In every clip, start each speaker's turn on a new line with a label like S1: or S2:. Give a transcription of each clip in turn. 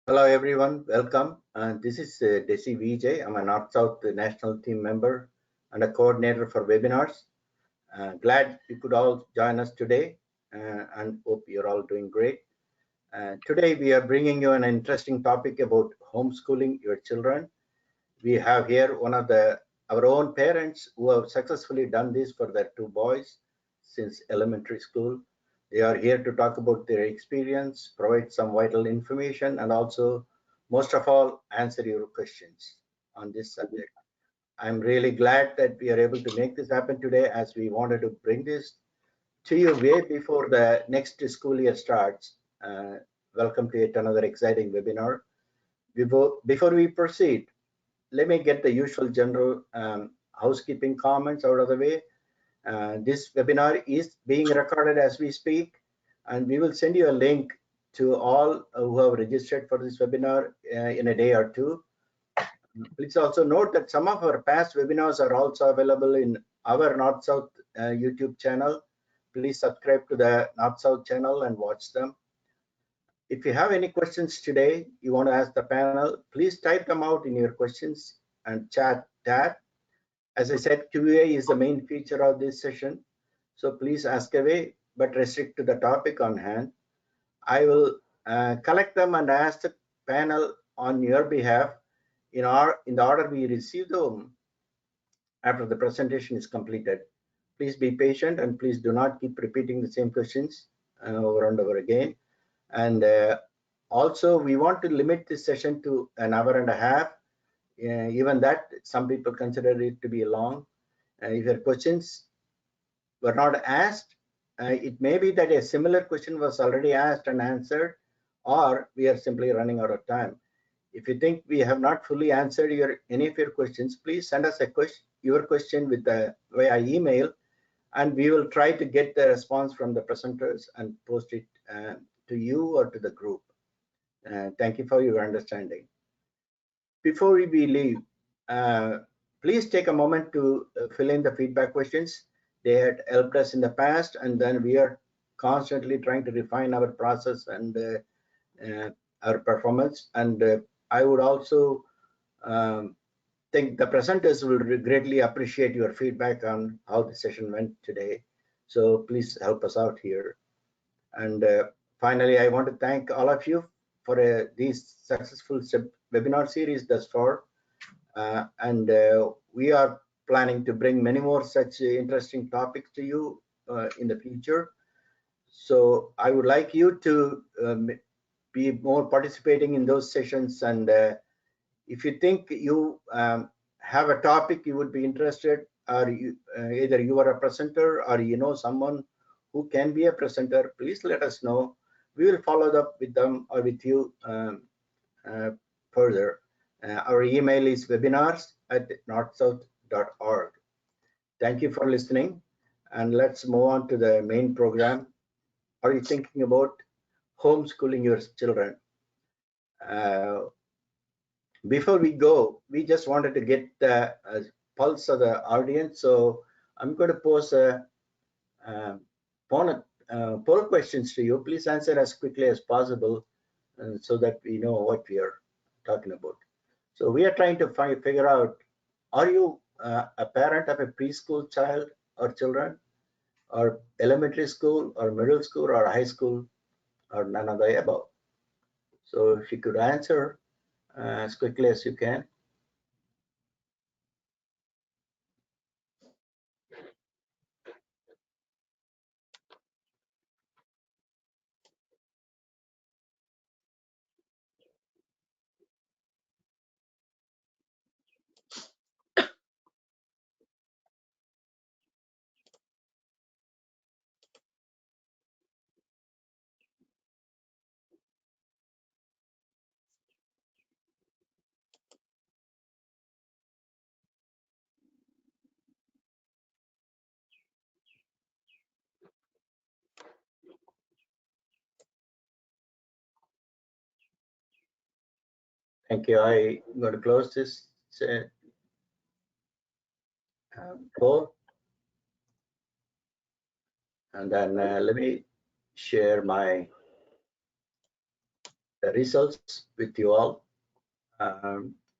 S1: Hello everyone, welcome. This is Desi VJ. I'm a North-South National Team member and a coordinator for webinars. Glad you could all join us today and hope you're all doing great. Today we are bringing you an interesting topic about homeschooling your children. We have here one of our own parents who have successfully done this for their two boys since elementary school. They are here to talk about their experience, provide some vital information, and also, most of all, answer your questions on this subject. I'm really glad that we are able to make this happen today, as we wanted to bring this to you way before the next school year starts. Welcome to yet another exciting webinar. Before we proceed, let me get the usual general housekeeping comments out of the way. This webinar is being recorded as we speak, and we will send you a link to all who have registered for this webinar in a day or two. Please also note that some of our past webinars are also available in our North-South YouTube channel. Please subscribe to the North-South channel and watch them. If you have any questions today you want to ask the panel, please type them out in your questions and chat tab. As I said, QA is the main feature of this session, so please ask away, but restrict to the topic on hand. I will collect them and ask the panel on your behalf in the order we receive them after the presentation is completed. Please be patient and please do not keep repeating the same questions over and over again. And also, we want to limit this session to an hour and a half. Even that, some people consider it to be long. If your questions were not asked, it may be that a similar question was already asked and answered, or we are simply running out of time. If you think we have not fully answered any of your questions, please send us your question via email, and we will try to get the response from the presenters and post it to you or to the group. Thank you for your understanding. Before we leave, please take a moment to fill in the feedback questions. They had helped us in the past, and then we are constantly trying to refine our process and our performance. And I would also think the presenters will greatly appreciate your feedback on how the session went today. So please help us out here. And finally, I want to thank all of you for these successful webinar series thus far. And we are planning to bring many more such interesting topics to you in the future. So I would like you to be more participating in those sessions. And if you think you have a topic you would be interested, or either you are a presenter or you know someone who can be a presenter, please let us know. We will follow up with them or with you further. Our email is webinars@northsouth.org. Thank you for listening, and let's move on to the main program. Are you thinking about homeschooling your children? Before we go, we just wanted to get the pulse of the audience, so I'm going to pose poll questions to you. Please answer as quickly as possible so that we know what we are talking about. So we are trying to figure out, are you a parent of a preschool child or children, or elementary school or middle school or high school, or none of the above? So if you could answer as quickly as you can. Thank you. I'm going to close this poll. And then let me share my the results with you all.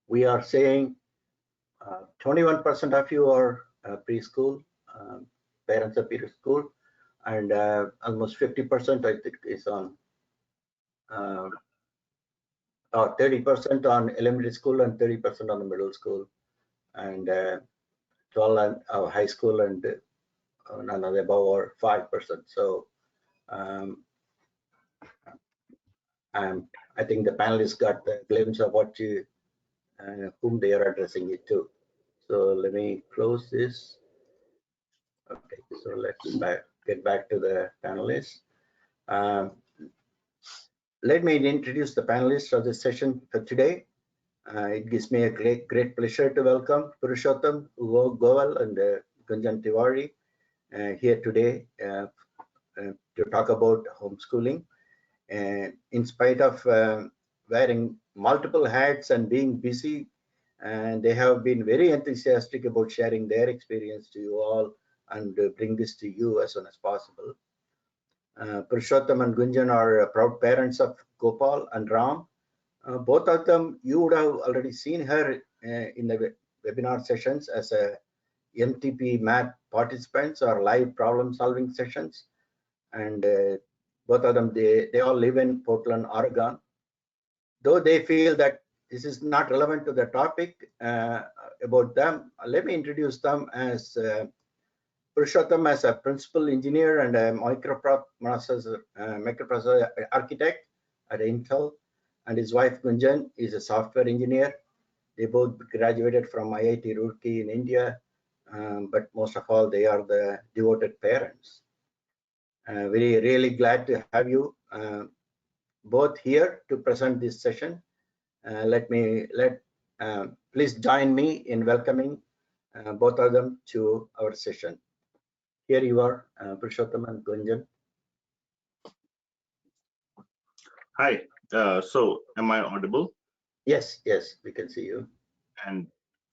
S1: We are saying 21% of you are preschool, parents of preschool, and almost 50% I think is on 30% on elementary school and 30% on the middle school, and 12 on high school, and none of the above are 5%. So I think the panelists got the glimpse of what you whom they are addressing it to. So let me close this. Okay, so let's get back to the panelists. Let me introduce the panelists of this session for today. It gives me a great pleasure to welcome Purushottam Goval and Gunjan Tiwari here today to talk about homeschooling. And in spite of wearing multiple hats and being busy, and they have been very enthusiastic about sharing their experience to you all and bring this to you as soon as possible. Purushottam and Gunjan are proud parents of Gopal and Ram. Both of them, you would have already seen her in the webinar sessions as a MTP math participants or live problem solving sessions. And both of them, they all live in Portland, Oregon. Though they feel that this is not relevant to the topic about them, let me introduce them as Purushottam as a principal engineer and a microprocessor architect at Intel, and his wife Gunjan is a software engineer. They both graduated from IIT Roorkee in India, but most of all, they are the devoted parents. Very really glad to have you both here to present this session. Please join me in welcoming both of them to our session. Here you are, Purushottam and Gunjan.
S2: Hi. So, am I audible?
S1: Yes, we can see you.
S2: And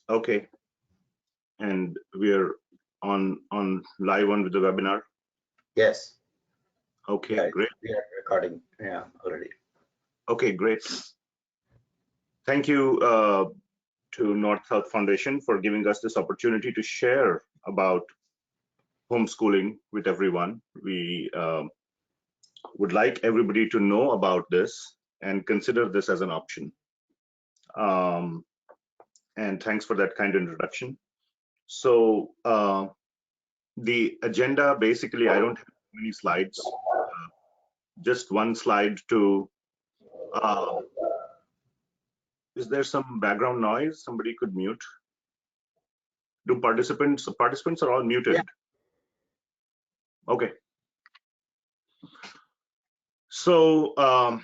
S2: okay. And we're on live on with the webinar.
S1: Yes.
S2: Okay,
S1: yeah,
S2: great.
S1: We are recording. Yeah, already.
S2: Okay, great. Thank you to North-South Foundation for giving us this opportunity to share about homeschooling with everyone. We would like everybody to know about this and consider this as an option. And thanks for that kind introduction. So the agenda, basically, I don't have many slides, just one slide to, is there some background noise? Somebody could mute. Do participants are all muted?
S1: Yeah.
S2: Okay. So I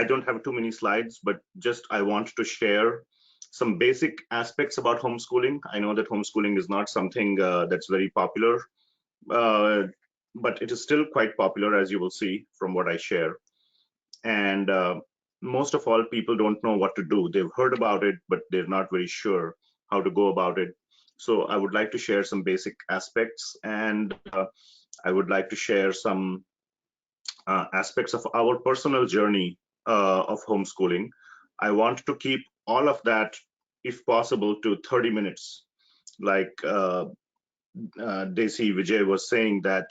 S2: don't have too many slides, but just I want to share some basic aspects about homeschooling. I know that homeschooling is not something that's very popular, but it is still quite popular, as you will see from what I share. And most of all, people don't know what to do. They've heard about it, but they're not very sure how to go about it. So I would like to share some basic aspects, and I would like to share some aspects of our personal journey of homeschooling. I want to keep all of that, if possible, to 30 minutes. Like Dasi Vijay was saying that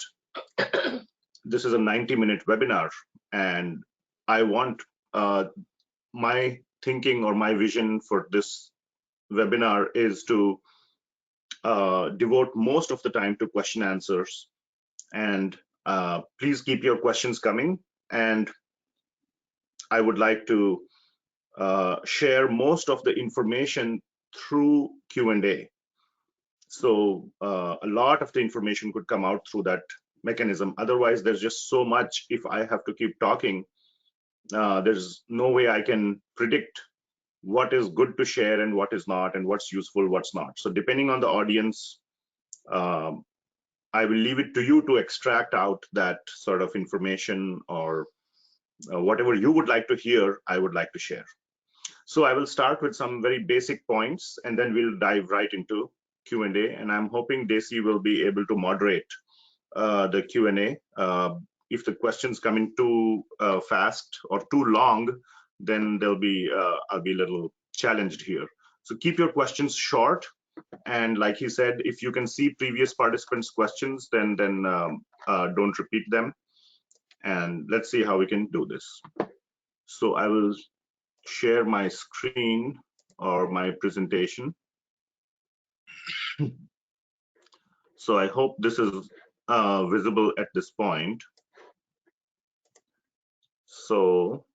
S2: this is a 90-minute webinar, and I want my thinking or my vision for this webinar is to devote most of the time to question answers. And please keep your questions coming, and I would like to share most of the information through Q&A. So a lot of the information could come out through that mechanism. Otherwise, there's just so much. If I have to keep talking, there's no way I can predict what is good to share and what is not, and what's useful, what's not. So depending on the audience, I will leave it to you to extract out that sort of information, or whatever you would like to hear, I would like to share. So I will start with some very basic points, and then we'll dive right into Q&A. And I'm hoping Dasi will be able to moderate the Q&A. if the questions come in too fast or too long, then I'll be a little challenged here. So keep your questions short, and like he said, if you can see previous participants' questions, then don't repeat them. And let's see how we can do this. So I will share my screen or my presentation. So I hope this is visible at this point. So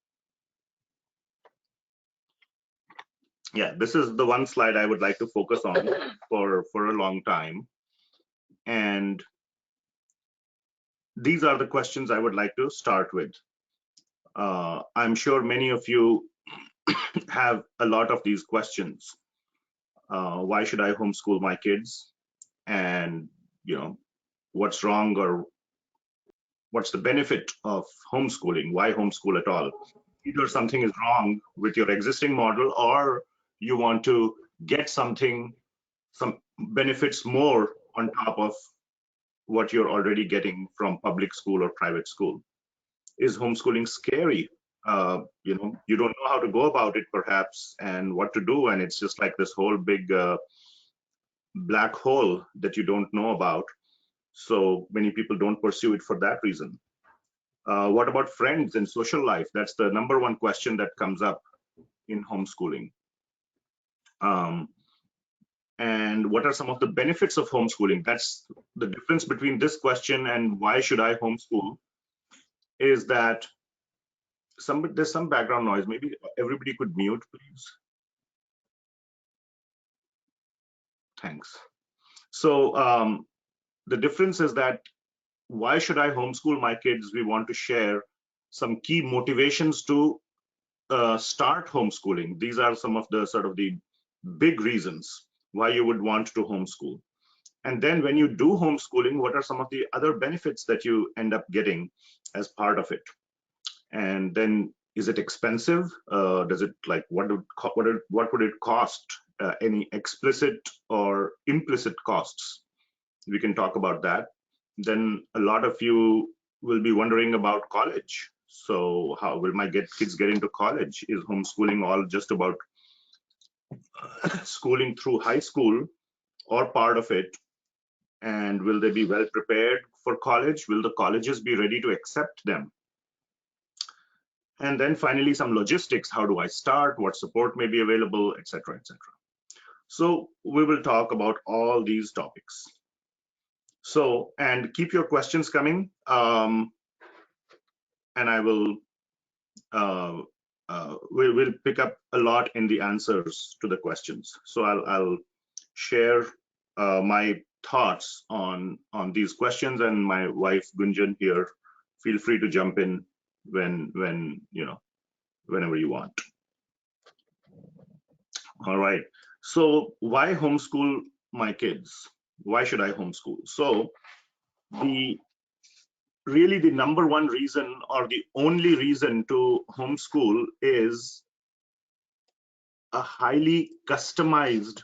S2: yeah, this is the one slide I would like to focus on for a long time. And these are the questions I would like to start with. I'm sure many of you have a lot of these questions. Why should I homeschool my kids? And what's wrong, or what's the benefit of homeschooling? Why homeschool at all? Either something is wrong with your existing model, or you want to get some benefits more on top of what you're already getting from public school or private school. Is homeschooling scary? You don't know how to go about it perhaps, and what to do, and it's just like this whole big black hole that you don't know about. So many people don't pursue it for that reason. What about friends and social life? That's the number one question that comes up in homeschooling. And what are some of the benefits of homeschooling? That's the difference between this question and why should I homeschool, is that there's some background noise. Maybe everybody could mute, please. Thanks. So the difference is that why should I homeschool my kids? We want to share some key motivations to start homeschooling. These are some of the sort of the big reasons why you would want to homeschool. And then when you do homeschooling, what are some of the other benefits that you end up getting as part of it? And then, is it expensive? Does it, like, what would it cost? Any explicit or implicit costs? We can talk about that. Then a lot of you will be wondering about college. So how will my kids get into college? Is homeschooling all just about schooling through high school, or part of it? And will they be well prepared for college? Will the colleges be ready to accept them? And then finally, some logistics. How do I start? What support may be available, etc., etc. So we will talk about all these topics. So, and keep your questions coming, and I will we'll pick up a lot in the answers to the questions. So I'll share my thoughts on these questions, and my wife Gunjan here, feel free to jump in whenever you want. All right. So why homeschool my kids? Why should I homeschool? So really the number one reason, or the only reason to homeschool, is a highly customized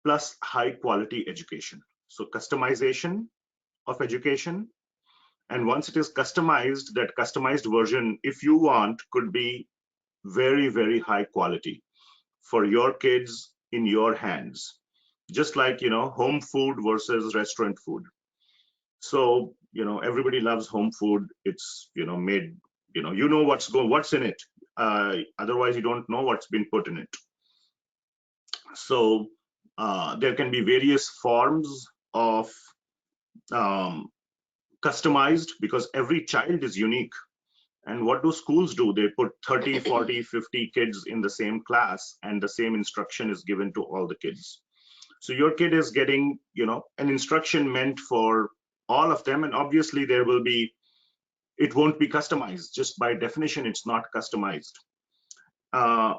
S2: plus high quality education. So customization of education, and once it is customized, that customized version, if you want, could be very, very high quality for your kids in your hands, just like home food versus restaurant food. So everybody loves home food. It's made, what's in it, otherwise you don't know what's been put in it. So there can be various forms of customized, because every child is unique. And what do schools do? They put 30, 40, 50 kids in the same class, and the same instruction is given to all the kids. So your kid is getting an instruction meant for all of them, and obviously it won't be customized. Just by definition, it's not customized.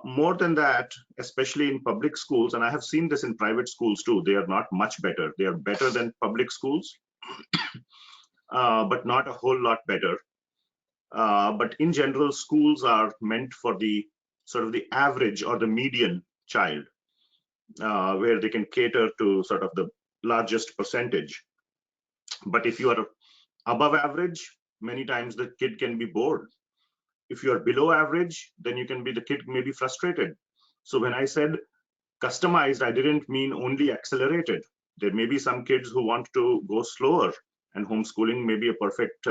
S2: More than that, especially in public schools, and I have seen this in private schools too, they are not much better. They are better than public schools, but not a whole lot better. But in general, schools are meant for the sort of the average or the median child, where they can cater to sort of the largest percentage. But if you are Above average, many times the kid can be bored. If you're below average, then the kid may be frustrated. So when I said customized, I didn't mean only accelerated. There may be some kids who want to go slower, and homeschooling may be a perfect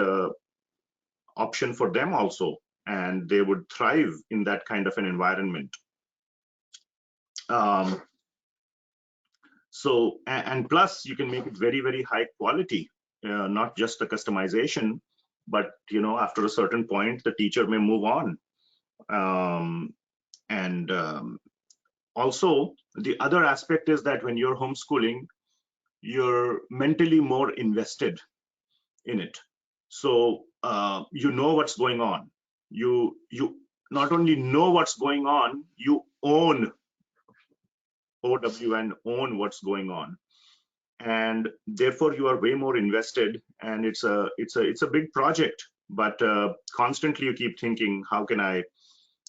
S2: option for them also, and they would thrive in that kind of an environment. So, and plus you can make it very, very high quality, not just the customization, but after a certain point, the teacher may move on. Also, the other aspect is that when you're homeschooling, you're mentally more invested in it. So you know what's going on. You not only know what's going on, you own OWN, own what's going on, and therefore you are way more invested. And it's a big project, but constantly you keep thinking, how can I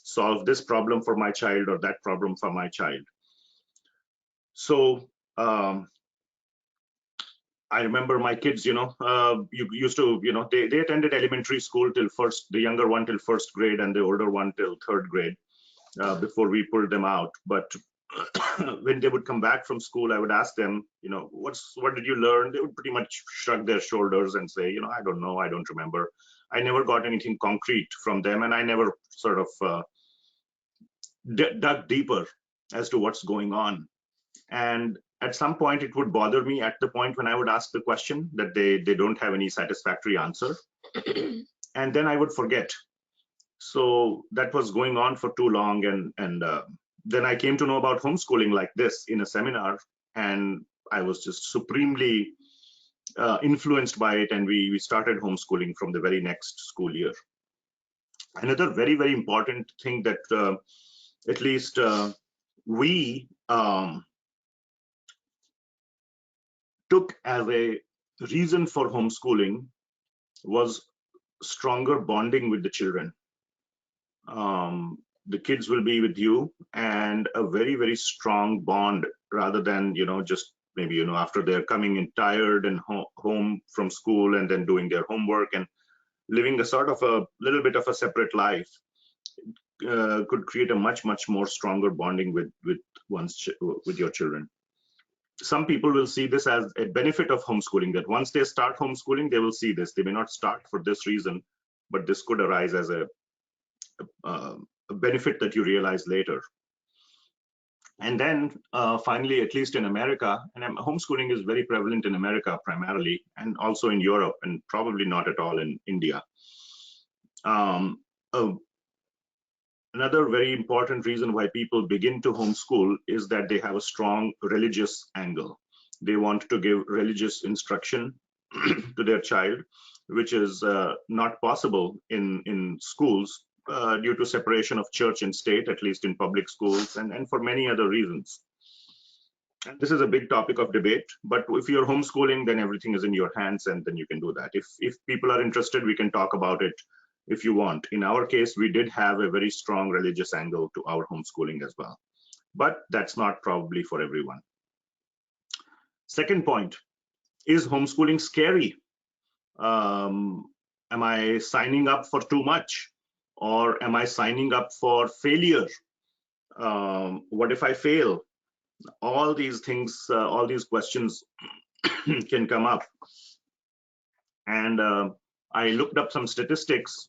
S2: solve this problem for my child or that problem for my child? So I remember my kids, you used to, they attended elementary school till the younger one till first grade and the older one till third grade before we pulled them out. But when they would come back from school, I would ask them, what did you learn? They would pretty much shrug their shoulders and say, I don't know, I don't remember. I never got anything concrete from them, and I never sort of dug deeper as to what's going on. And at some point, it would bother me at the point when I would ask the question that they don't have any satisfactory answer. And then I would forget. So that was going on for too long. And then I came to know about homeschooling like this in a seminar, and I was just supremely influenced by it. And we started homeschooling from the very next school year. Another very, very important thing that at least we took as a reason for homeschooling was stronger bonding with the children. The kids will be with you, and a very, very strong bond, rather than just maybe after they're coming in tired and home from school and then doing their homework and living a sort of a little bit of a separate life, could create a much more stronger bonding with your children. Some people will see this as a benefit of homeschooling, that once they start homeschooling, they will see this. They may not start for this reason, but this could arise as a benefit that you realize later. And then finally, at least in America, and homeschooling is very prevalent in America primarily, and also in Europe, and probably not at all in India. Another very important reason why people begin to homeschool is that they have a strong religious angle. They want to give religious instruction to their child, which is not possible in schools due to separation of church and state, at least in public schools, and for many other reasons. And this is a big topic of debate, but if you're homeschooling, then everything is in your hands, and then you can do that. If people are interested, we can talk about it if you want. In our case, we did have a very strong religious angle to our homeschooling as well, but that's not probably for everyone. Second point, is homeschooling scary? Am I signing up for too much, or am I signing up for failure? What if I fail? All these things, all these questions can come up. And I looked up some statistics.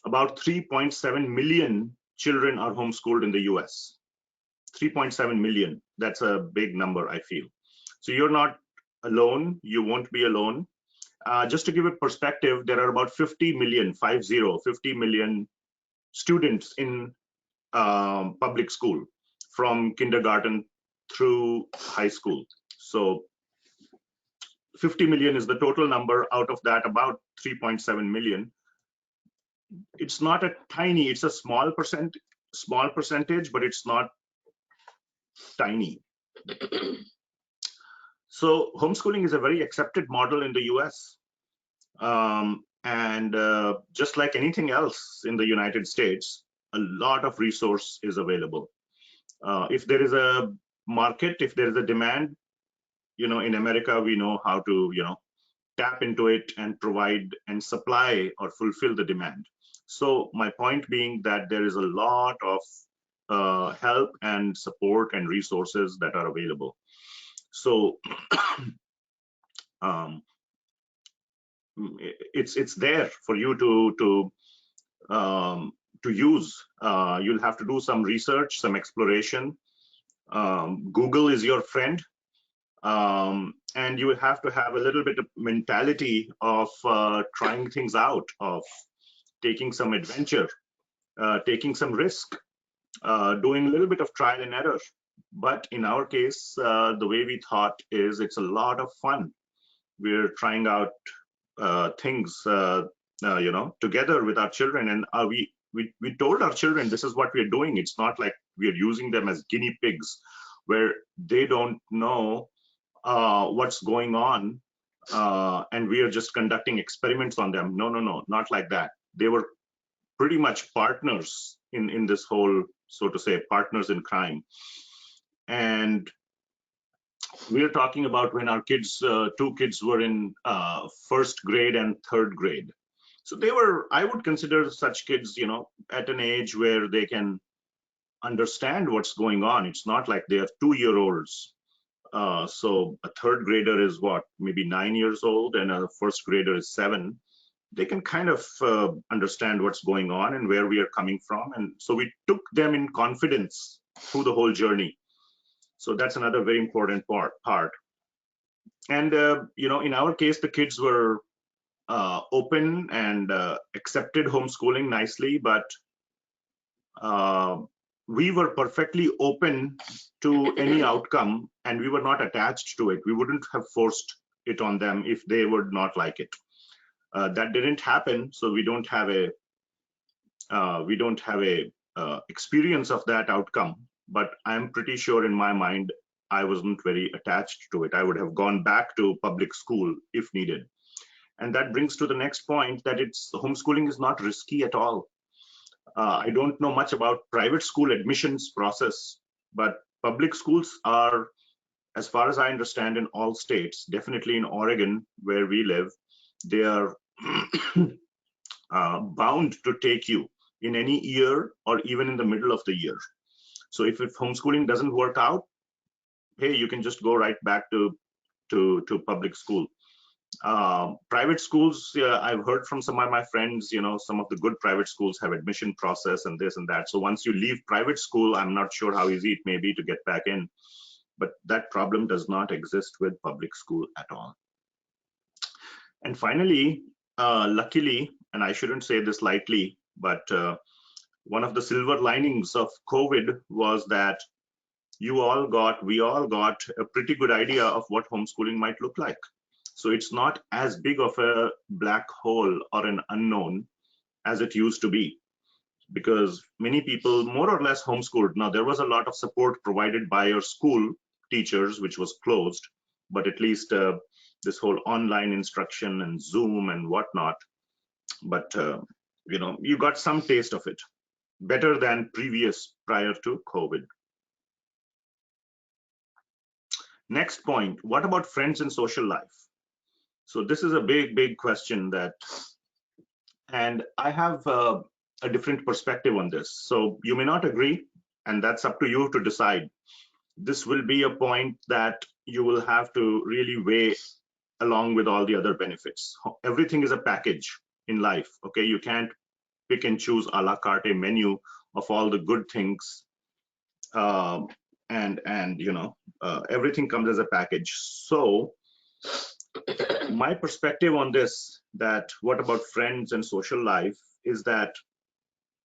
S2: About 3.7 million children are homeschooled in the US. 3.7 million. That's a big number, I feel. So you're not alone. You won't be alone. Just to give it perspective, there are about 50 million students in public school from kindergarten through high school. So 50 million is the total number. Out of that, about 3.7 million. It's not a tiny, it's a small percentage, but it's not tiny. So homeschooling is a very accepted model in the US. And just like anything else in the United States, a lot of resource is available. If there is a market, if there is a demand, in America, we know how to, tap into it and provide and supply or fulfill the demand. So my point being that there is a lot of help and support and resources that are available. So it's there for you to use. You'll have to do some research, some exploration. Google is your friend. And you will have to have a little bit of mentality of trying things out, of taking some adventure, taking some risk, doing a little bit of trial and error. But in our case, the way we thought is it's a lot of fun. We're trying out things, together with our children, and we told our children this is what we're doing. It's not like we're using them as guinea pigs, where they don't know what's going on, and we are just conducting experiments on them. No, not like that. They were pretty much partners in this whole, so to say, partners in crime. And we're talking about when our kids, two kids were in first grade and third grade. So they were, I would consider such kids, at an age where they can understand what's going on. It's not like they are 2-year-olds. So a third grader is what, maybe 9 years old, and a first grader is 7. They can kind of understand what's going on and where we are coming from. And so we took them in confidence through the whole journey. So that's another very important part. And, in our case, the kids were open and accepted homeschooling nicely, but we were perfectly open to any outcome, and we were not attached to it. We wouldn't have forced it on them if they would not like it. That didn't happen, so we don't have a experience of that outcome. But I'm pretty sure in my mind, I wasn't very attached to it. I would have gone back to public school if needed. And that brings to the next point, that homeschooling is not risky at all. I don't know much about private school admissions process, but public schools are, as far as I understand, in all states, definitely in Oregon, where we live, they are bound to take you in any year or even in the middle of the year. So if homeschooling doesn't work out, hey, you can just go right back to public school. Private schools, I've heard from some of my friends, some of the good private schools have admission process and this and that. So once you leave private school, I'm not sure how easy it may be to get back in, but that problem does not exist with public school at all. And finally, luckily, and I shouldn't say this lightly, but one of the silver linings of COVID was that we all got a pretty good idea of what homeschooling might look like. So it's not as big of a black hole or an unknown as it used to be, because many people more or less homeschooled. Now, there was a lot of support provided by your school teachers, which was closed, but at least this whole online instruction and Zoom and whatnot. But, you got some taste of it, better than prior to COVID. Next point, what about friends and social life? So this is a big question and I have a different perspective on this. So you may not agree, and that's up to you to decide. This will be a point that you will have to really weigh along with all the other benefits. Everything is a package in life, okay? You can't pick and choose a la carte menu of all the good things, everything comes as a package. So my perspective on this, that what about friends and social life, is that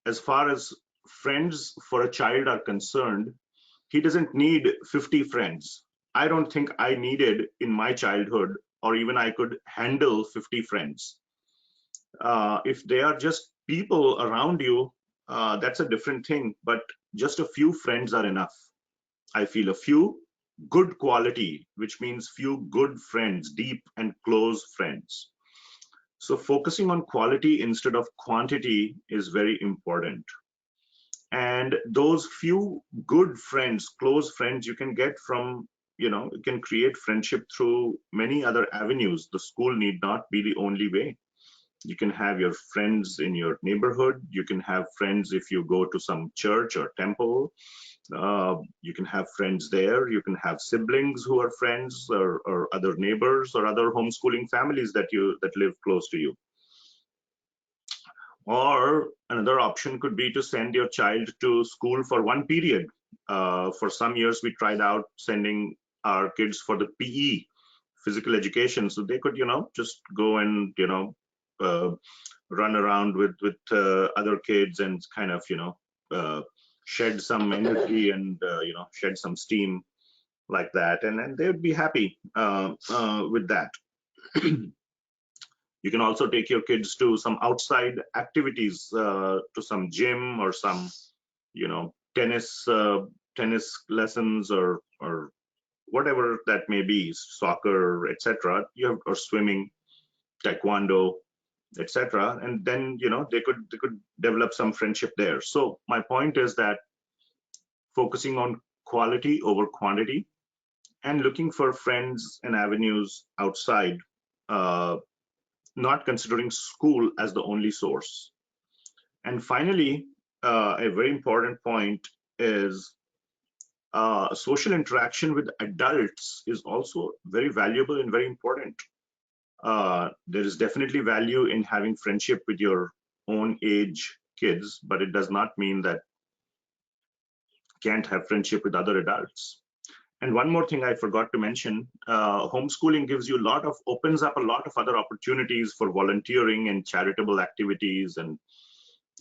S2: as far as friends for a child are concerned, he doesn't need 50 friends. I don't think I needed in my childhood, or even I could handle 50 friends. If they are just people around you, that's a different thing, but just a few friends are enough. I feel a few good quality, which means few good friends, deep and close friends. So focusing on quality instead of quantity is very important. And those few good friends, close friends, you can get from, you can create friendship through many other avenues. The school need not be the only way. You can have your friends in your neighborhood. You can have friends if you go to some church or temple. You can have friends there. You can have siblings who are friends, or other neighbors or other homeschooling families that live close to you. Or another option could be to send your child to school for one period. For some years, we tried out sending our kids for the PE, physical education, so they could, just go and, run around with other kids and kind of, shed some energy and, shed some steam like that. And they would be happy with that. You can also take your kids to some outside activities, to some gym or some, tennis lessons or whatever that may be, soccer, etc. Or swimming, taekwondo, etc. And then they could develop some friendship there. So my point is that focusing on quality over quantity and looking for friends and avenues outside, not considering school as the only source. And finally, a very important point is social interaction with adults is also very valuable and very important. There is definitely value in having friendship with your own age kids, but it does not mean that you can't have friendship with other adults. And one more thing I forgot to mention, homeschooling opens up a lot of other opportunities for volunteering and charitable activities, and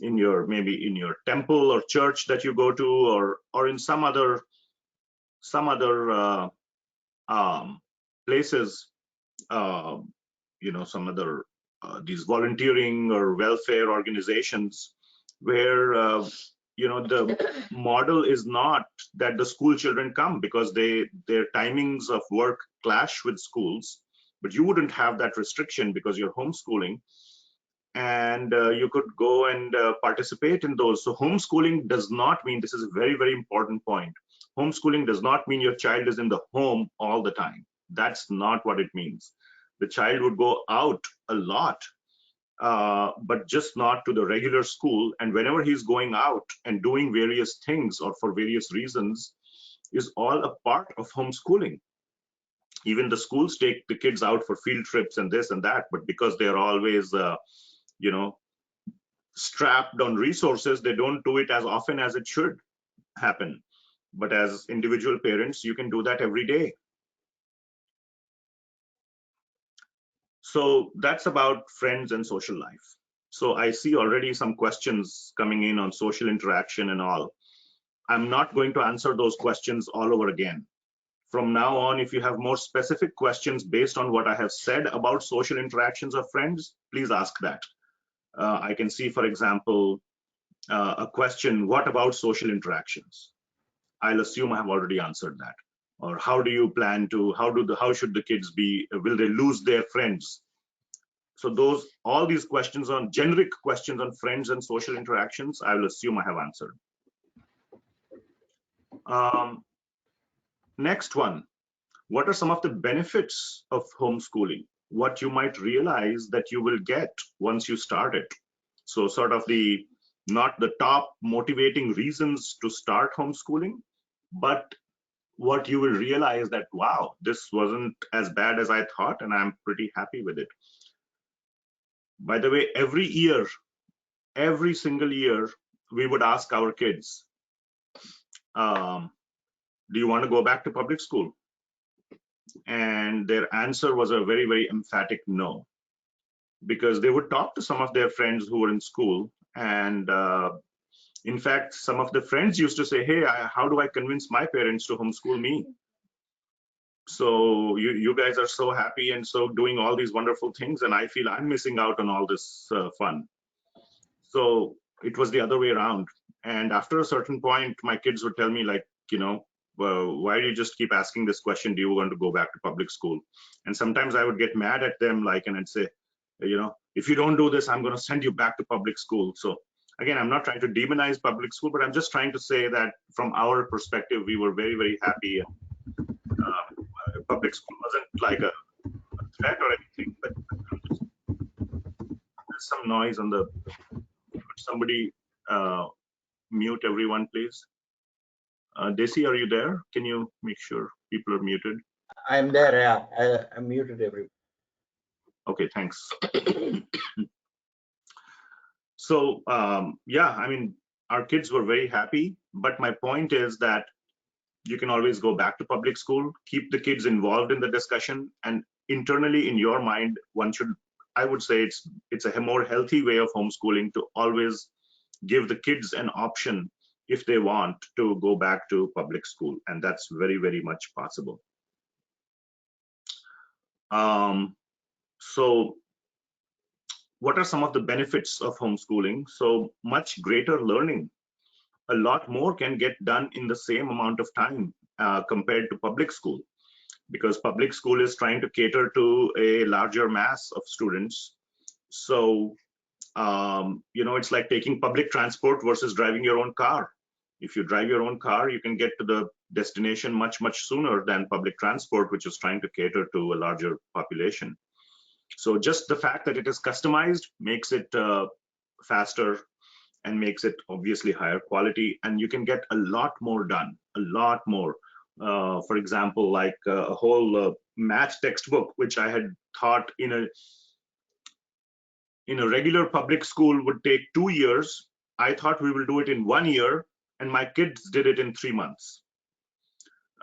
S2: maybe in your temple or church that you go to, or in some other places, some other these volunteering or welfare organizations where the model is not that the school children come because their timings of work clash with schools, but you wouldn't have that restriction because you're homeschooling, and you could go and participate in those. So homeschooling does not mean, this is a very, very important point, homeschooling does not mean your child is in the home all the time. That's not what it means. The child would go out a lot, but just not to the regular school. And whenever he's going out and doing various things or for various reasons is all a part of homeschooling. Even the schools take the kids out for field trips and this and that, but because they're always, strapped on resources, they don't do it as often as it should happen. But as individual parents, you can do that every day. So that's about friends and social life. So I see already some questions coming in on social interaction and all. I'm not going to answer those questions all over again. From now on, if you have more specific questions based on what I have said about social interactions of friends, please ask that. I can see, for example, a question, what about social interactions? I'll assume I have already answered that. Or how do you plan to, how should the kids be, will they lose their friends? So all these questions on, generic questions on friends and social interactions, I will assume I have answered. Next one, what are some of the benefits of homeschooling? What you might realize that you will get once you start it. So sort of not the top motivating reasons to start homeschooling, but what you will realize that, wow, this wasn't as bad as I thought, and I'm pretty happy with it. By the way, every single year, we would ask our kids, do you want to go back to public school? And their answer was a very, very emphatic no, because they would talk to some of their friends who were in school. And in fact, some of the friends used to say, hey, how do I convince my parents to homeschool me? So you guys are so happy and so doing all these wonderful things, and I feel I'm missing out on all this fun. So it was the other way around. And after a certain point, my kids would tell me, like, well, why do you just keep asking this question? Do you want to go back to public school? And sometimes I would get mad at them, like, and I'd say, if you don't do this, I'm going to send you back to public school. So again, I'm not trying to demonize public school, but I'm just trying to say that from our perspective, we were very, very happy public school wasn't like a threat or anything, but there's some noise on the. Could somebody mute everyone, please? Desi, are you there? Can you make sure people are muted?
S1: I'm there. Yeah, I muted everyone.
S2: Okay, thanks. So yeah, I mean, our kids were very happy, but my point is that you can always go back to public school, keep the kids involved in the discussion, and internally in your mind, one should, I would say it's a more healthy way of homeschooling to always give the kids an option if they want to go back to public school, and that's very, very much possible. So what are some of the benefits of homeschooling? So much greater learning. A lot more can get done in the same amount of time compared to public school, because public school is trying to cater to a larger mass of students. So, you know, it's like taking public transport versus driving your own car. If you drive your own car, you can get to the destination much, much sooner than public transport, which is trying to cater to a larger population. So just the fact that it is customized makes it faster and makes it obviously higher quality, and you can get a lot more done, a lot more. For example, like a whole math textbook, which I had thought in a regular public school would take 2 years. I thought we will do it in 1 year, and my kids did it in 3 months.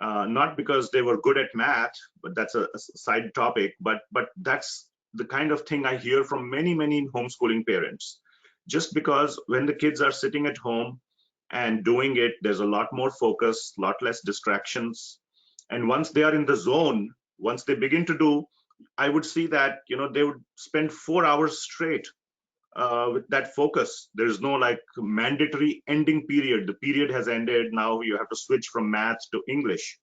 S2: Not because they were good at math, but that's a side topic, but that's the kind of thing I hear from many, many homeschooling parents. Just because when the kids are sitting at home and doing it, there's a lot more focus, a lot less distractions. And once they are in the zone, once they begin to do, I would see that, you know, they would spend 4 hours straight with that focus. There's no like mandatory ending period. The period has ended. Now you have to switch from math to English.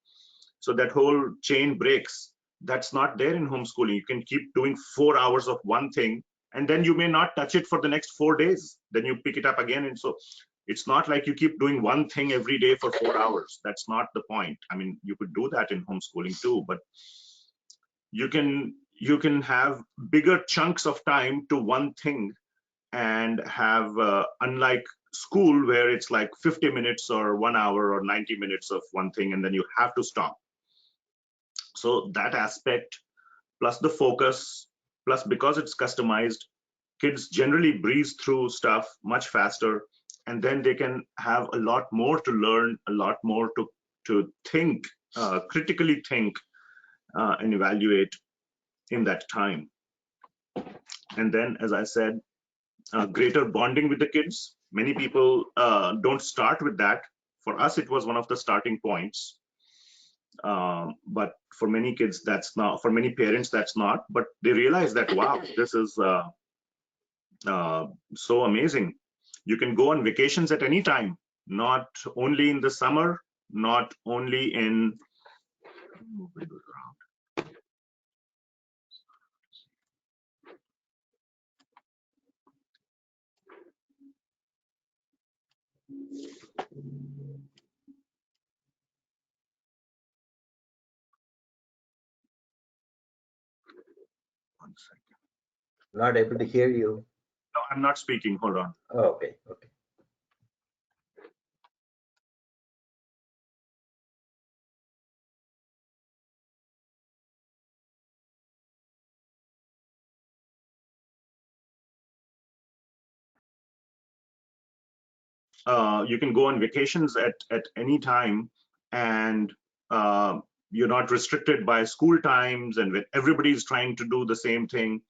S2: So that whole chain breaks. That's not there in homeschooling. You can keep doing 4 hours of one thing, and then you may not touch it for the next 4 days. Then you pick it up again. And so it's not like you keep doing one thing every day for 4 hours. That's not the point. I mean, you could do that in homeschooling too, but you can have bigger chunks of time to one thing, and have unlike school where it's like 50 minutes or 1 hour or 90 minutes of one thing, and then you have to stop. So that aspect, plus the focus, plus because it's customized, kids generally breeze through stuff much faster, and then they can have a lot more to learn, a lot more to think, critically think, and evaluate in that time. And then, as I said, greater bonding with the kids. Many people don't start with that. For us, it was one of the starting points. But for many kids, that's not. For many parents, that's not. But they realize that, wow, this is so amazing. You can go on vacations at any time, not only in the summer, not only in. One second.
S1: Not able to hear you.
S2: No, I'm not speaking. Hold on.
S1: Oh, okay. Okay.
S2: You can go on vacations at any time, and you're not restricted by school times, and when everybody's trying to do the same thing.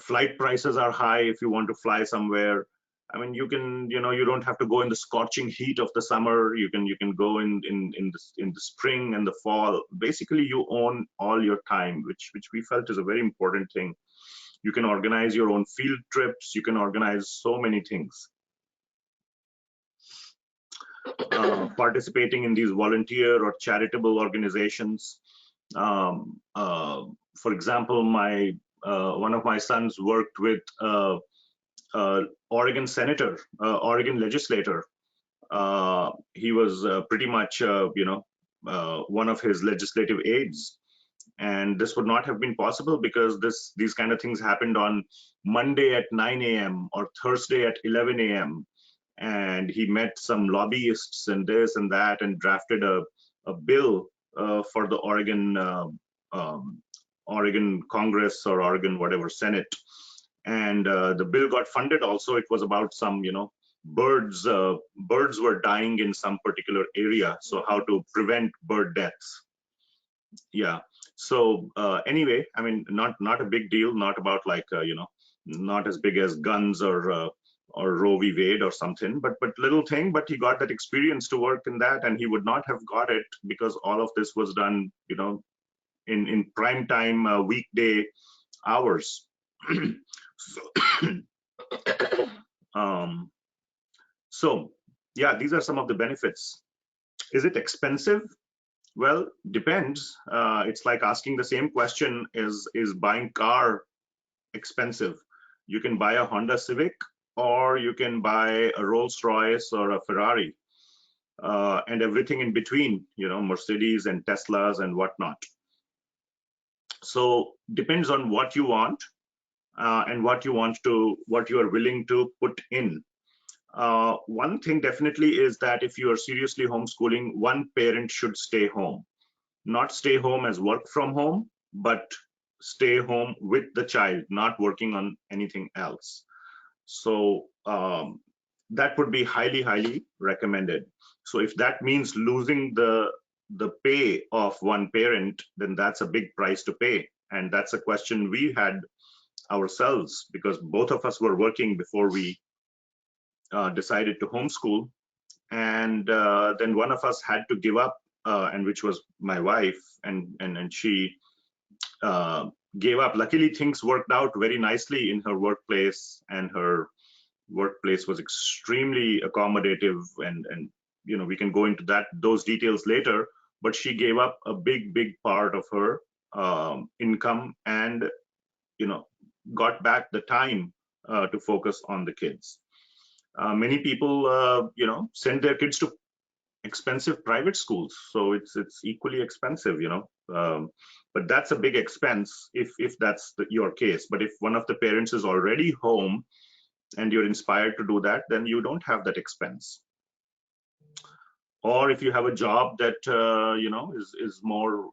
S2: Flight prices are high if you want to fly somewhere. I mean, you can, you know, you don't have to go in the scorching heat of the summer. You can go in the spring and the fall. Basically, you own all your time, which we felt is a very important thing. You can organize your own field trips. You can organize so many things. Participating in these volunteer or charitable organizations. For example, one of my sons worked with Oregon senator, Oregon legislator. He was pretty much, you know, one of his legislative aides. And this would not have been possible because these kind of things happened on Monday at 9 a.m. or Thursday at 11 a.m. And he met some lobbyists and this and that and drafted a bill for the Oregon Congress or Oregon whatever Senate. And the bill got funded also. It was about some, birds were dying in some particular area. So how to prevent bird deaths. Yeah. So anyway, I mean, not a big deal, not about like, not as big as guns or Roe v. Wade or something, but little thing, but he got that experience to work in that, and he would not have got it because all of this was done, in prime time weekday hours. So yeah, these are some of the benefits. Is it expensive? Well, depends. It's like asking the same question, is buying car expensive? You can buy a Honda Civic, or you can buy a Rolls Royce or a Ferrari, and everything in between, Mercedes and Teslas and whatnot. So depends on what you want and what you are willing to put in. One thing definitely is that if you are seriously homeschooling, one parent should stay home. Not stay home as work from home, but stay home with the child, not working on anything else. So that would be highly, highly recommended. So if that means losing the pay of one parent, then that's a big price to pay. And that's a question we had ourselves, because both of us were working before we decided to homeschool. And then one of us had to give up, and which was my wife, and she gave up. Luckily, things worked out very nicely in her workplace, and her workplace was extremely accommodative, and we can go into those details later. But she gave up a big part of her income, and got back the time to focus on the kids. Many people send their kids to expensive private schools, so it's equally expensive, but that's a big expense if that's your case. But if one of the parents is already home and you're inspired to do that, then you don't have that expense. Or if you have a job that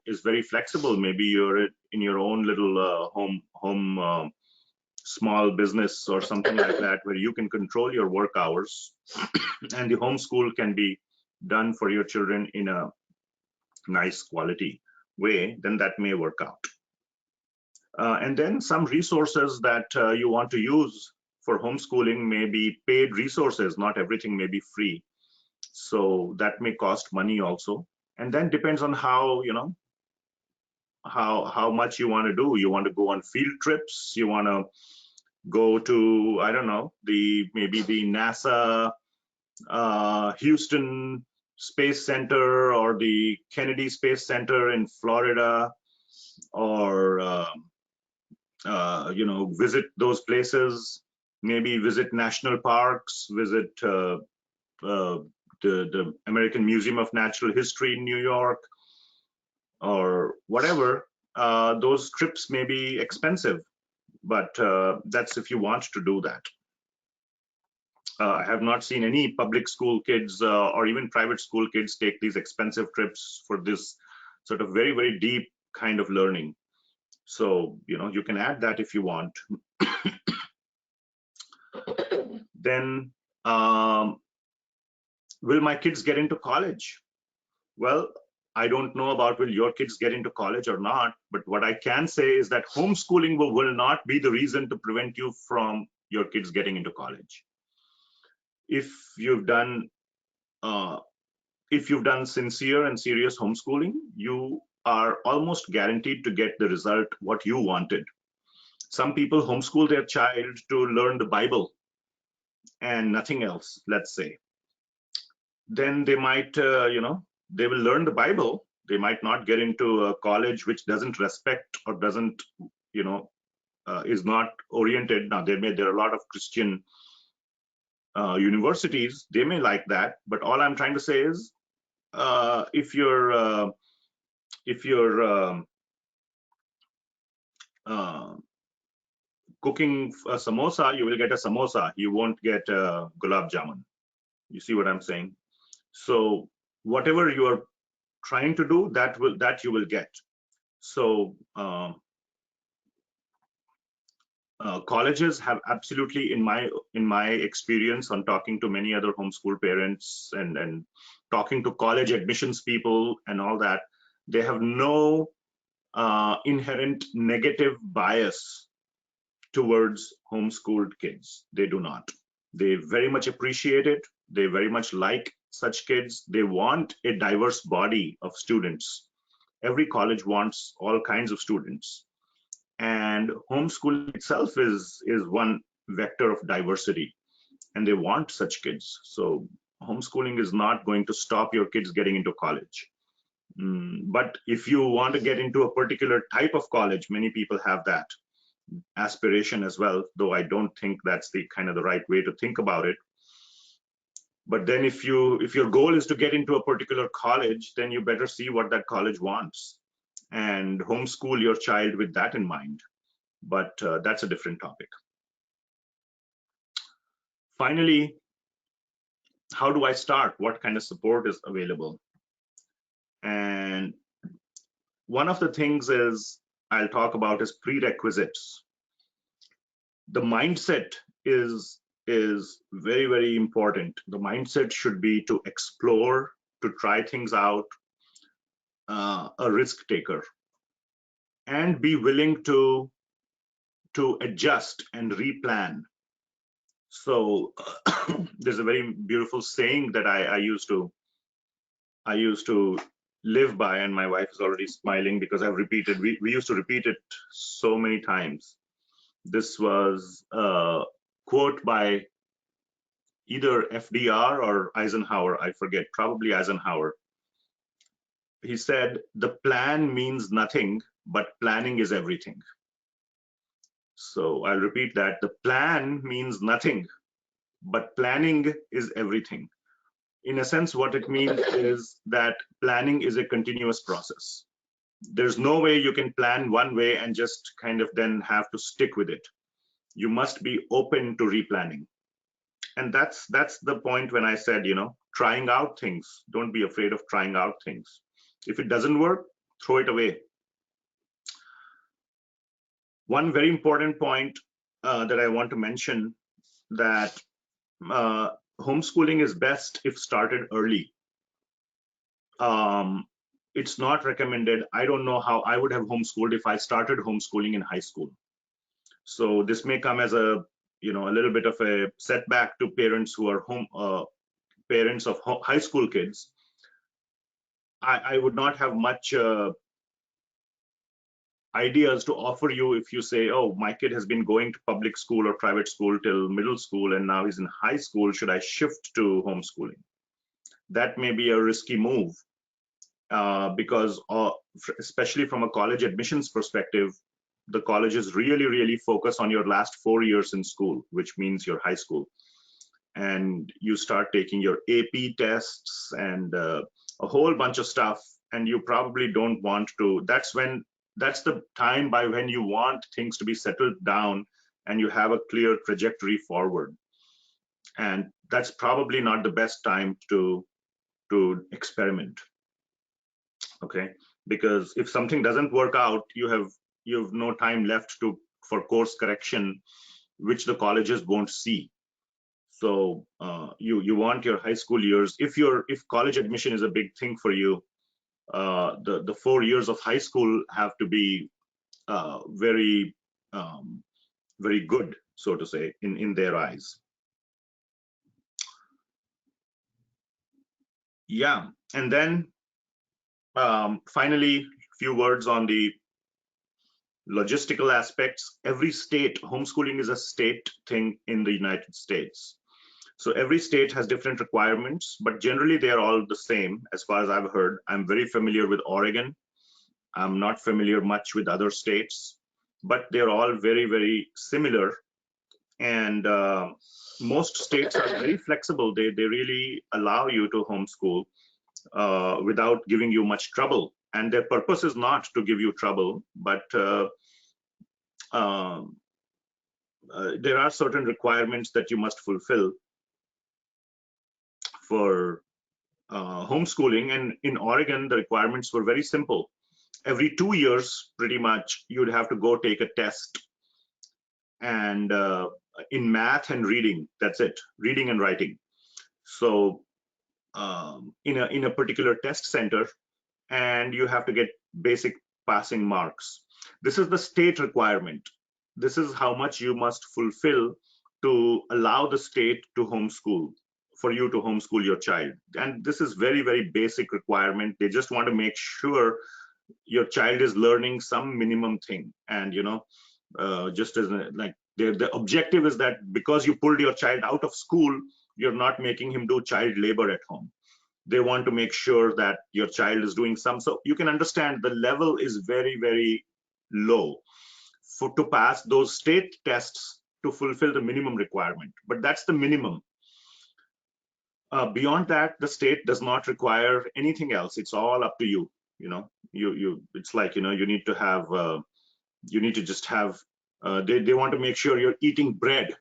S2: is very flexible, maybe you're in your own little home small business or something like that, where you can control your work hours and the homeschool can be done for your children in a nice quality way, then that may work out. And then some resources that you want to use for homeschooling may be paid resources. Not everything may be free. So that may cost money also. And then depends on how, how much you want to do. You want to go on field trips, you want to go to, I don't know, maybe the NASA Houston Space Center or the Kennedy Space Center in Florida, or visit those places, maybe visit national parks, visit the American Museum of Natural History in New York, or whatever. Those trips may be expensive, but that's if you want to do that. I have not seen any public school kids or even private school kids take these expensive trips for this sort of very, very deep kind of learning. So, you can add that if you want. Then, will my kids get into college? Well, I don't know about will your kids get into college or not, but what I can say is that homeschooling will not be the reason to prevent you from your kids getting into college. If you've done sincere and serious homeschooling, you are almost guaranteed to get the result what you wanted. Some people homeschool their child to learn the Bible and nothing else, let's say. Then they might, they will learn the Bible. They might not get into a college which doesn't respect or doesn't, is not oriented. Now, there are a lot of Christian universities, they may like that, but all I'm trying to say is if you're cooking a samosa, you will get a samosa. You won't get a gulab jamun. You see what I'm saying? So whatever you are trying to do, that you will get. So colleges have absolutely, in my experience on talking to many other homeschool parents and talking to college admissions people and all that, they have no inherent negative bias towards homeschooled kids. They do not. They very much appreciate it. They very much like such kids. They want a diverse body of students. Every college wants all kinds of students. And homeschooling itself is one vector of diversity, and they want such kids. So homeschooling is not going to stop your kids getting into college. But if you want to get into a particular type of college, many people have that aspiration as well, though I don't think that's the right way to think about it. But then if your goal is to get into a particular college, then you better see what that college wants and homeschool your child with that in mind. But that's a different topic. Finally, how do I start? What kind of support is available? And one of the things I'll talk about is prerequisites. The mindset is very, very important. The mindset should be to explore, to try things out, a risk taker, and be willing to adjust and replan. So there's a very beautiful saying that I used to live by, and my wife is already smiling because I've repeated. We used to repeat it so many times. This was a quote by either FDR or Eisenhower, I forget, probably Eisenhower. He said, "The plan means nothing, but planning is everything." So I'll repeat that. The plan means nothing, but planning is everything. In a sense, what it means is that planning is a continuous process. There's no way you can plan one way and just then have to stick with it. You must be open to replanning. And that's the point when I said, trying out things. Don't be afraid of trying out things. If it doesn't work, throw it away. One very important point that I want to mention, that homeschooling is best if started early. It's not recommended. I don't know how I would have homeschooled if I started homeschooling in high school. So this may come as a little bit of a setback to parents who are parents of high school kids. I would not have much ideas to offer you if you say, "Oh, my kid has been going to public school or private school till middle school, and now he's in high school. Should I shift to homeschooling?" That may be a risky move because, especially from a college admissions perspective, the colleges really, really focus on your last 4 years in school, which means your high school. And you start taking your AP tests and a whole bunch of stuff, and you probably don't want to. That's the time by when you want things to be settled down and you have a clear trajectory forward. And that's probably not the best time to experiment. Okay, because if something doesn't work out, you have no time left for course correction, which the colleges won't see. So you want your high school years. If college admission is a big thing for you, the 4 years of high school have to be very very good, so to say, in their eyes. Yeah, and then finally, few words on the logistical aspects. Every state, homeschooling is a state thing in the United States. So every state has different requirements, but generally they are all the same as far as I've heard. I'm very familiar with Oregon. I'm not familiar much with other states, but they're all very, very similar. And most states are very flexible. They really allow you to homeschool. without giving you much trouble. And their purpose is not to give you trouble, but there are certain requirements that you must fulfill for homeschooling. And in Oregon, the requirements were very simple. Every 2 years, pretty much, you'd have to go take a test. And in math and reading, that's it, reading and writing. So in a particular test center, and you have to get basic passing marks. This is the state requirement. This is how much you must fulfill to allow the state to homeschool, for you to homeschool your child. And this is very, very basic requirement. They just want to make sure your child is learning some minimum thing. And, you know, just as like the objective is that because you pulled your child out of school, you're not making him do child labor at home. They want to make sure that your child is doing some. So you can understand the level is very, very low to pass those state tests to fulfill the minimum requirement. But that's the minimum. Beyond that, the state does not require anything else. It's all up to you. You know, it's like, you know, you need to have, you need to just have, they want to make sure you're eating bread.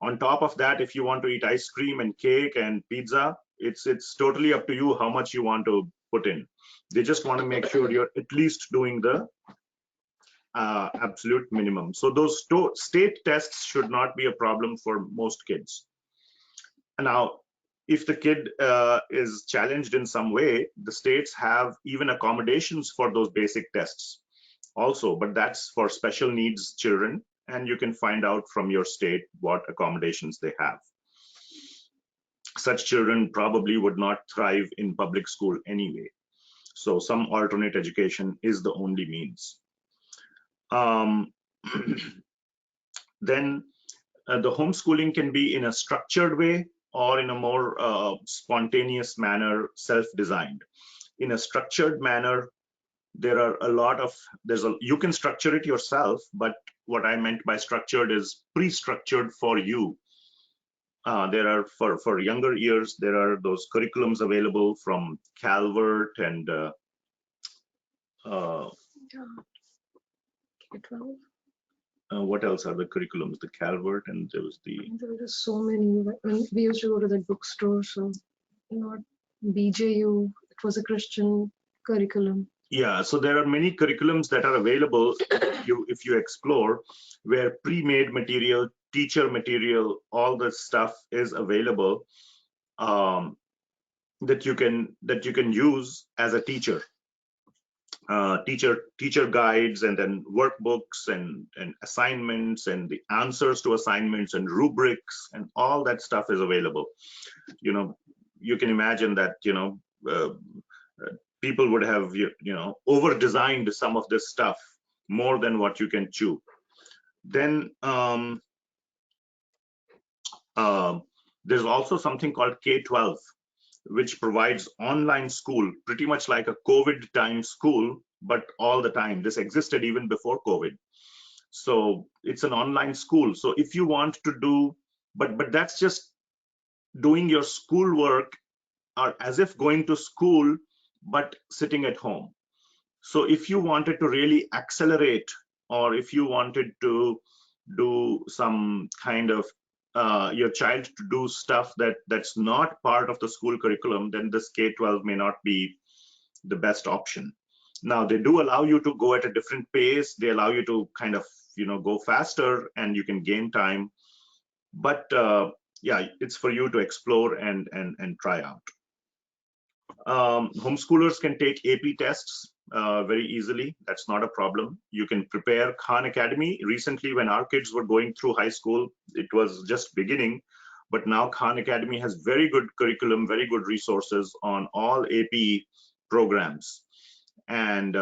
S2: On top of that, if you want to eat ice cream and cake and pizza, it's totally up to you how much you want to put in. They just want to make sure you're at least doing the absolute minimum. So those state tests should not be a problem for most kids. Now, if the kid is challenged in some way, the states have even accommodations for those basic tests also, but that's for special needs children, and you can find out from your state what accommodations they have. Such children probably would not thrive in public school anyway. So some alternate education is the only means. Then the homeschooling can be in a structured way or in a more spontaneous manner, self-designed. In a structured manner, there are a lot of, you can structure it yourself, but what I meant by structured is pre-structured for you. There are, for younger years, there are those curriculums available from Calvert and
S3: K-12.
S2: What else are the curriculums? The Calvert, and there was the...
S3: There were so many. We used to go to the bookstore, so not BJU. It was a Christian curriculum.
S2: Yeah, so there are many curriculums that are available if you explore, where pre-made material, teacher material, all the stuff is available that you can use as a teacher. Teacher guides, and then workbooks and assignments and the answers to assignments and rubrics and all that stuff is available. You know, you can imagine that, you know, people would have, you know, over designed some of this stuff more than what you can chew. Then there's also something called K-12, which provides online school, pretty much like a COVID time school, but all the time. This existed even before COVID. So it's an online school. So if you want to do, but that's just doing your schoolwork, or as if going to school, but sitting at home. So if you wanted to really accelerate, or if you wanted to do some kind of your child to do stuff that's not part of the school curriculum, then this K-12 may not be the best option. Now, they do allow you to go at a different pace. They allow you to kind of, you know, go faster, and you can gain time. But yeah, it's for you to explore and try out. Homeschoolers can take AP tests very easily. That's not a problem. You can prepare Khan Academy. Recently, when our kids were going through high school, it was just beginning, but now Khan Academy has very good curriculum, very good resources on all AP programs, and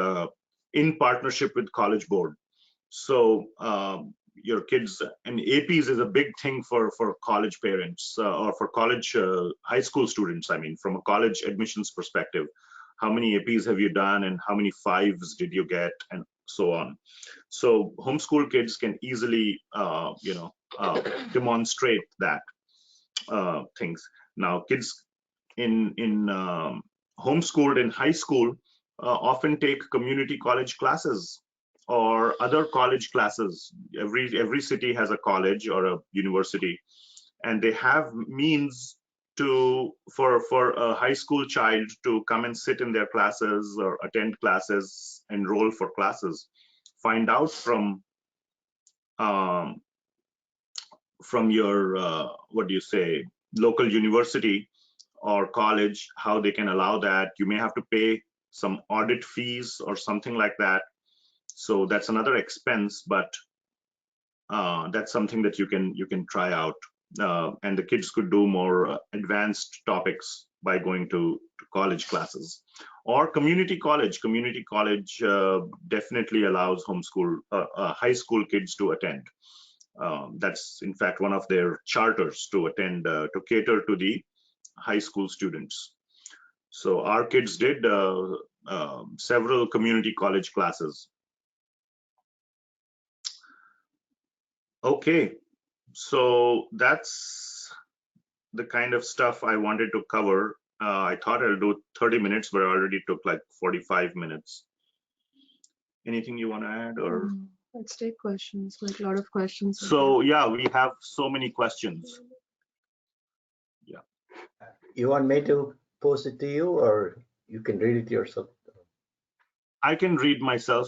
S2: in partnership with College Board. So your kids, and APs is a big thing for college parents or for college high school students. I mean, from a college admissions perspective, how many APs have you done, and how many 5s did you get, and so on. So homeschool kids can easily, you know, demonstrate that things. Now, kids in homeschooled in high school often take community college classes or other college classes. Every city has a college or a university, and they have means to for a high school child to come and sit in their classes or attend classes, enroll for classes, find out from your what do you say, local university or college, how they can allow that. You may have to pay some audit fees or something like that. So that's another expense, but that's something that you can try out. And the kids could do more advanced topics by going to college classes or community college. Community college definitely allows homeschool high school kids to attend. That's in fact one of their charters, to attend, to cater to the high school students. So our kids did several community college classes. Okay, so that's the kind of stuff I wanted to cover. I thought I'll do 30 minutes, but I already took like 45 minutes. Anything you want to add, or?
S3: Let's take questions, like a lot of questions.
S2: So yeah, we have so many questions. Yeah.
S1: You want me to post it to you, or you can read it yourself?
S2: I can read myself.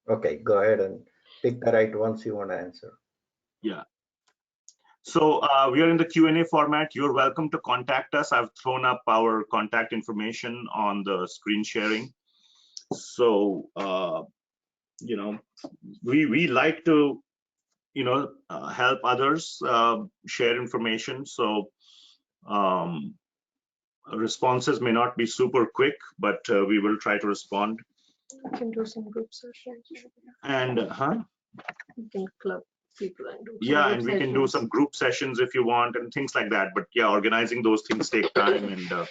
S1: Okay, go ahead and pick the right ones you want to answer.
S2: Yeah. So we are in the Q&A format. You're welcome to contact us. I've thrown up our contact information on the screen sharing. So, you know, we like to, you know, help others share information. So responses may not be super quick, but we will try to respond.
S3: We can do some group sessions.
S2: And
S3: We can club people and do
S2: yeah, and we can do some group sessions if you want and things like that. But yeah, organizing those things take time, and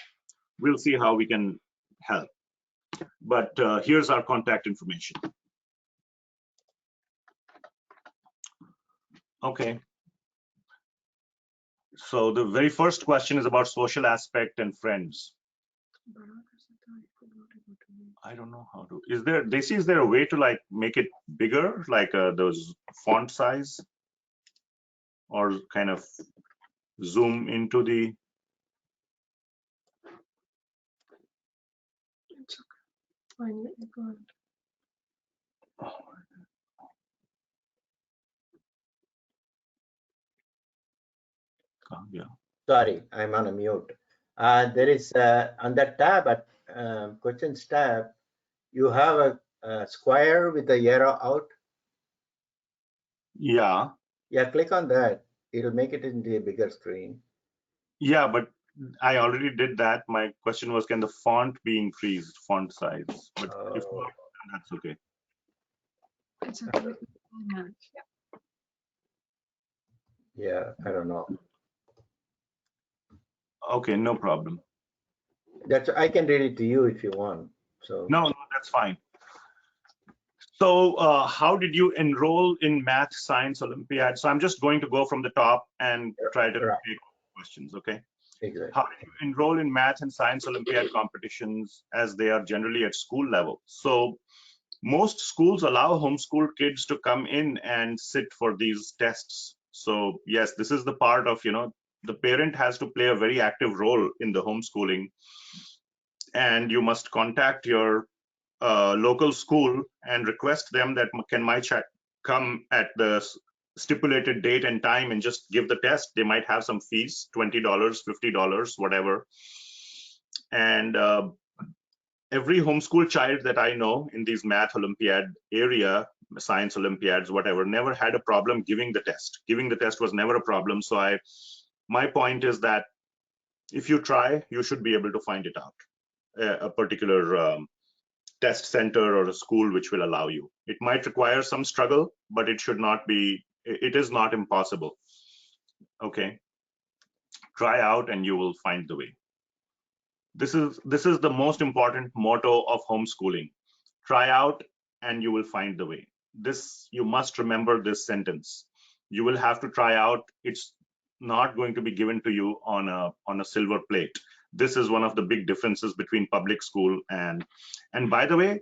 S2: we'll see how we can help. But here's our contact information. Okay. So the very first question is about social aspect and friends. I don't know how to. Is there, Dasi, is there a way to like make it bigger, like those font size, or kind of zoom into the?
S3: It's okay. Fine, go ahead.
S2: Yeah.
S1: Sorry, I'm on a mute. There is on that tab at questions tab, you have a square with the arrow out.
S2: Yeah.
S1: Yeah, click on that. It'll make it into a bigger screen.
S2: Yeah, but I already did that. My question was, can the font be increased, font size? But if not, that's okay.
S3: It's okay.
S1: Yeah, I don't know.
S2: Okay, no problem.
S1: I can read it to you if you want. So
S2: no, that's fine. So how did you enroll in Math Science Olympiad? So I'm just going to go from the top and try to take questions, okay?
S1: Exactly.
S2: How did you enroll in Math and Science Olympiad competitions, as they are generally at school level? So most schools allow homeschool kids to come in and sit for these tests. So yes, this is the part of, you know, the parent has to play a very active role in the homeschooling, and you must contact your local school and request them that can my child come at the stipulated date and time and just give the test. They might have some fees, $20, $50, whatever. And every homeschool child that I know in these Math Olympiad area, Science Olympiads, whatever, never had a problem giving the test. Giving the test was never a problem. So my point is that if you try, you should be able to find it out. A particular test center or a school which will allow you. It might require some struggle, but it should not be, it is not impossible. Okay. Try out and you will find the way. This is the most important motto of homeschooling. Try out and you will find the way. This, you must remember this sentence. You will have to try out. It's not going to be given to you on a silver plate. This is one of the big differences between public school and by the way,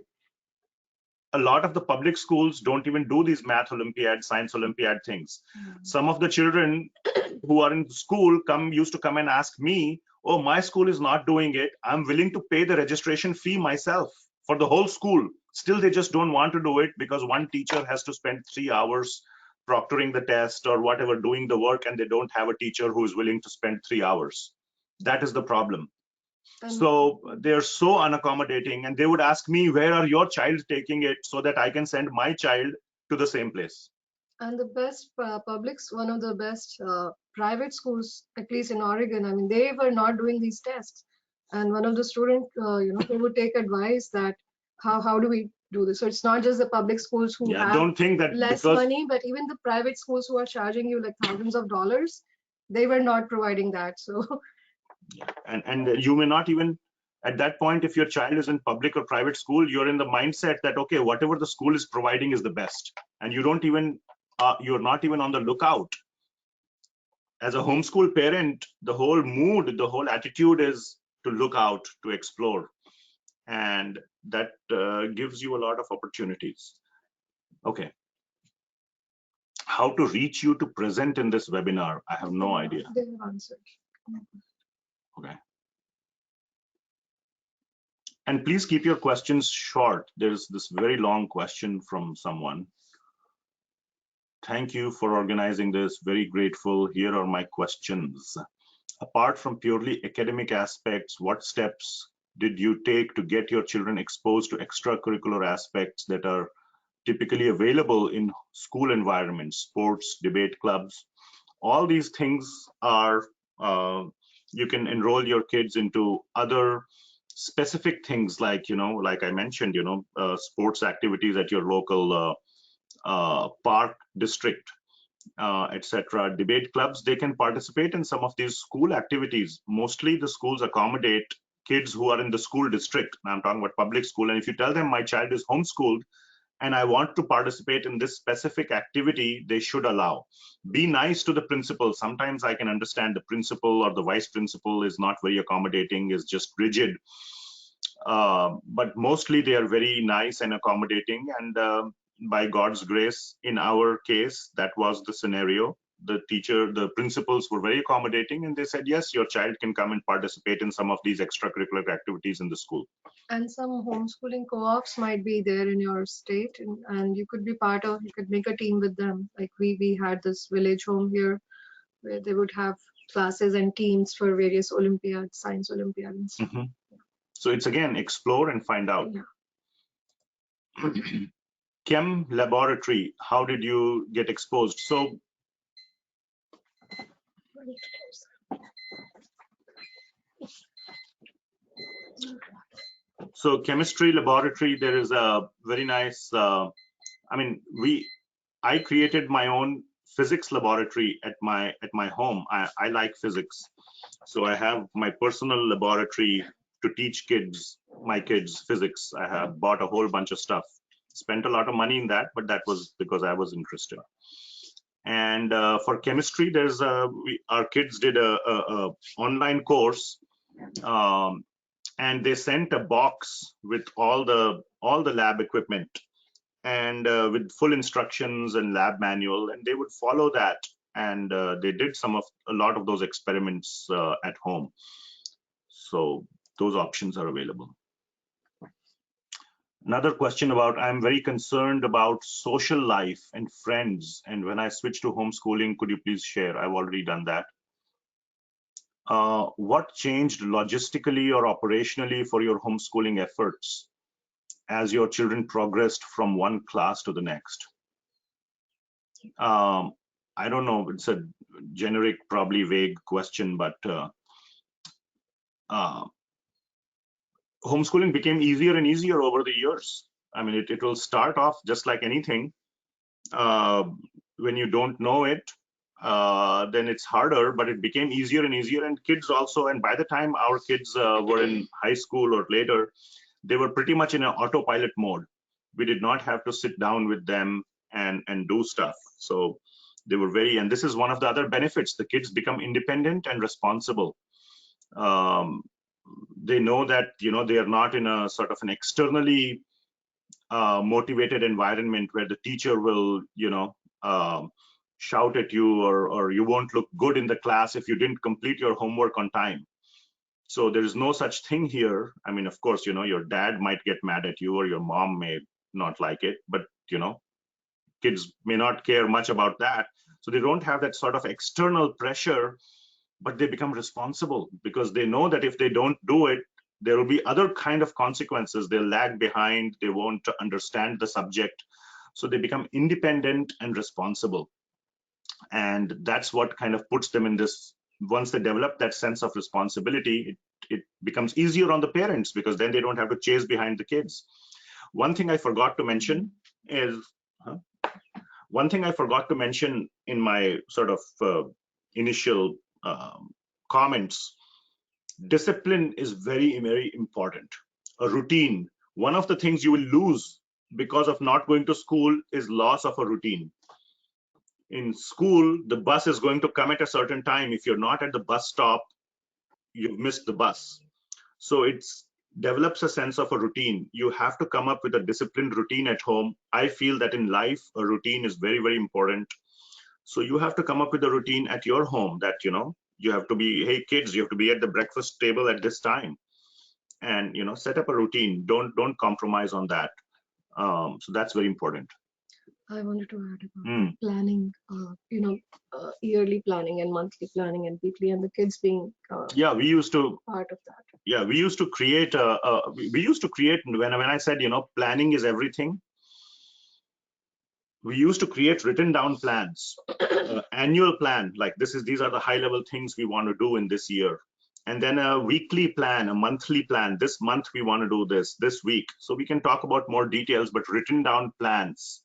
S2: a lot of the public schools don't even do these math Olympiad, science Olympiad things. Some of the children who are in school used to come and ask me, oh, my school is not doing it. I'm willing to pay the registration fee myself for the whole school. Still, they just don't want to do it because one teacher has to spend 3 hours proctoring the test or whatever, doing the work, and they don't have a teacher who is willing to spend 3 hours. That is the problem. So they're so unaccommodating, and they would ask me, where are your child taking it so that I can send my child to the same place.
S3: And the best one of the best private schools, at least in Oregon, I mean, they were not doing these tests. And one of the students, they would take advice that how do we do this? So it's not just the public schools who have
S2: don't think that
S3: less money, but even the private schools who are charging you like thousands of dollars, they were not providing that. So.
S2: And you may not even, at that point, if your child is in public or private school, you're in the mindset that, okay, whatever the school is providing is the best. And you don't even, you're not even on the lookout. As a homeschool parent, the whole mood, the whole attitude is to look out, to explore. And that gives you a lot of opportunities. Okay. How to reach you to present in this webinar? I have no idea.
S3: They have answered.
S2: Okay. And please keep your questions short. There's this very long question from someone. Thank you for organizing this. Very grateful. Here are my questions. Apart from purely academic aspects, what steps did you take to get your children exposed to extracurricular aspects that are typically available in school environments, sports, debate clubs? All these things are, you can enroll your kids into other specific things like, like I mentioned, sports activities at your local park district, etc. Debate clubs, they can participate in some of these school activities. Mostly the schools accommodate kids who are in the school district. Now I'm talking about public school. And if you tell them my child is homeschooled and I want to participate in this specific activity, they should allow. Be nice to the principal. Sometimes I can understand the principal or the vice principal is not very accommodating, is just rigid. But mostly they are very nice and accommodating. And by God's grace, in our case, that was the scenario. The principals were very accommodating, and they said, yes, your child can come and participate in some of these extracurricular activities in the school.
S3: And some homeschooling co-ops might be there in your state, and you could be you could make a team with them. Like we had this village home here where they would have classes and teams for various Olympiads, science Olympiads.
S2: Mm-hmm. So it's again, explore and find out.
S3: Yeah.
S2: Chem Laboratory, how did you get exposed? So chemistry laboratory, there is a very nice, I created my own physics laboratory at my home. I like physics. So I have my personal laboratory to teach my kids physics. I have bought a whole bunch of stuff. Spent a lot of money in that, but that was because I was interested. And for chemistry, there's our kids did a online course, and they sent a box with all the lab equipment and with full instructions and lab manual, and they would follow that. And they did a lot of those experiments at home. So those options are available. Another question about, I'm very concerned about social life and friends. And when I switch to homeschooling, could you please share? I've already done that. What changed logistically or operationally for your homeschooling efforts as your children progressed from one class to the next? I don't know, it's a generic, probably vague question, but homeschooling became easier and easier over the years. I mean, it will start off just like anything. When you don't know it, then it's harder, but it became easier and easier. And kids also, and by the time our kids were in high school or later, they were pretty much in an autopilot mode. We did not have to sit down with them and do stuff. So they were and this is one of the other benefits. The kids become independent and responsible. they know that, they are not in a sort of an externally motivated environment where the teacher will, shout at you, or you won't look good in the class if you didn't complete your homework on time. So there is no such thing here. I mean, of course, your dad might get mad at you, or your mom may not like it, but, kids may not care much about that. So they don't have that sort of external pressure, but they become responsible because they know that if they don't do it, there will be other kind of consequences. They'll lag behind, they won't understand the subject. So they become independent and responsible. And that's what kind of puts them in this, once they develop that sense of responsibility, it becomes easier on the parents, because then they don't have to chase behind the kids. One thing I forgot to mention is, in my sort of initial comments, discipline is very, very important. A routine. One of the things you will lose because of not going to school is loss of a routine. In school, the bus is going to come at a certain time. If you're not at the bus stop, you've missed the bus. So it develops a sense of a routine. You have to come up with a disciplined routine at home. I feel that in life, a routine is very, very important. So you have to come up with a routine at your home that, you have to be, hey kids, you have to be at the breakfast table at this time, and, set up a routine. Don't compromise on that. So that's very important.
S3: I wanted to add about planning, yearly planning and monthly planning and weekly, and the kids being
S2: we used to
S3: part of that.
S2: Yeah, we used to create when I said, planning is everything. We used to create written down plans, annual plan, like these are the high level things we want to do in this year. And then a weekly plan, a monthly plan. This month we want to do this week. So we can talk about more details, but written down plans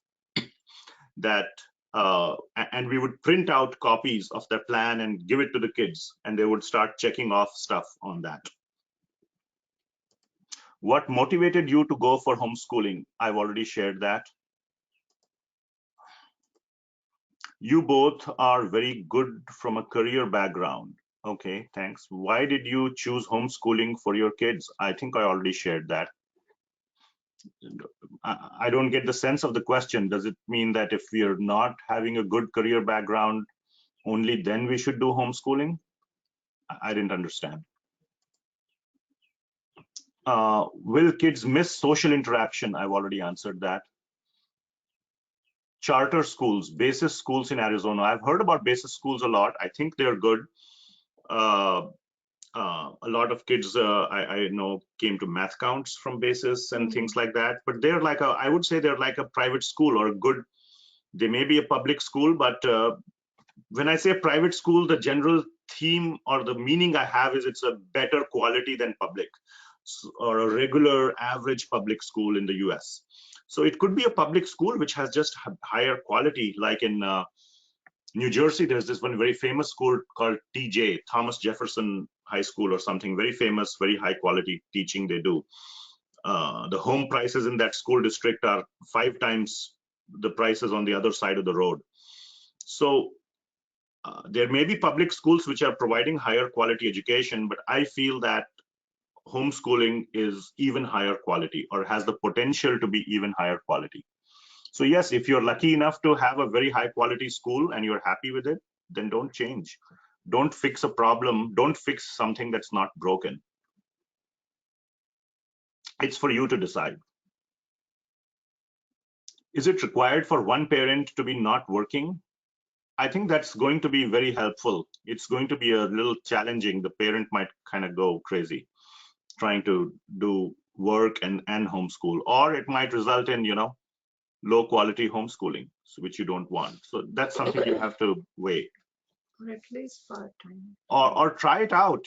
S2: that, and we would print out copies of that plan and give it to the kids, and they would start checking off stuff on that. What motivated you to go for homeschooling? I've already shared that. You both are very good from a career background. Okay, thanks. Why did you choose homeschooling for your kids? I think I already shared that. I don't get the sense of the question. Does it mean that if we are not having a good career background, only then we should do homeschooling? I didn't understand. Will kids miss social interaction? I've already answered that. Charter schools, basis schools in Arizona. I've heard about basis schools a lot. I think they're good. A lot of kids I know came to math counts from basis and things like that, but they're like I would say they're like a private school, or a good, they may be a public school, but when I say private school, the general theme or the meaning I have is it's a better quality than public, or a regular average public school in the US. So it could be a public school which has just higher quality, like in New Jersey, there's this one very famous school called TJ, Thomas Jefferson High School or something, very famous, very high quality teaching they do. The home prices in that school district are 5 times the prices on the other side of the road. So there may be public schools which are providing higher quality education, but I feel that homeschooling is even higher quality, or has the potential to be even higher quality. So yes, if you're lucky enough to have a very high quality school and you're happy with it, then don't change. Don't fix a problem. Don't fix something that's not broken. It's for you to decide. Is it required for one parent to be not working? I think that's going to be very helpful. It's going to be a little challenging. The parent might kind of go crazy trying to do work and homeschool, or it might result in, low quality homeschooling, which you don't want. So that's something you have to weigh.
S3: Or at least part-time.
S2: Or try it out,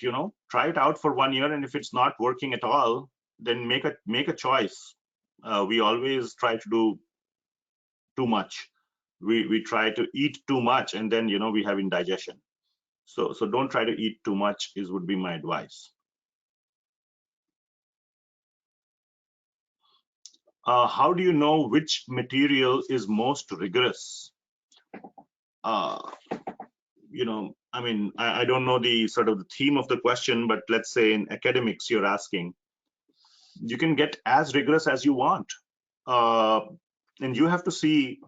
S2: try it out for 1 year, and if it's not working at all, then make a choice. We always try to do too much. We try to eat too much, and then we have indigestion. So don't try to eat too much would be my advice. How do you know which material is most rigorous? I mean, I don't know the sort of the theme of the question, but let's say in academics, you're asking, you can get as rigorous as you want. And you have to see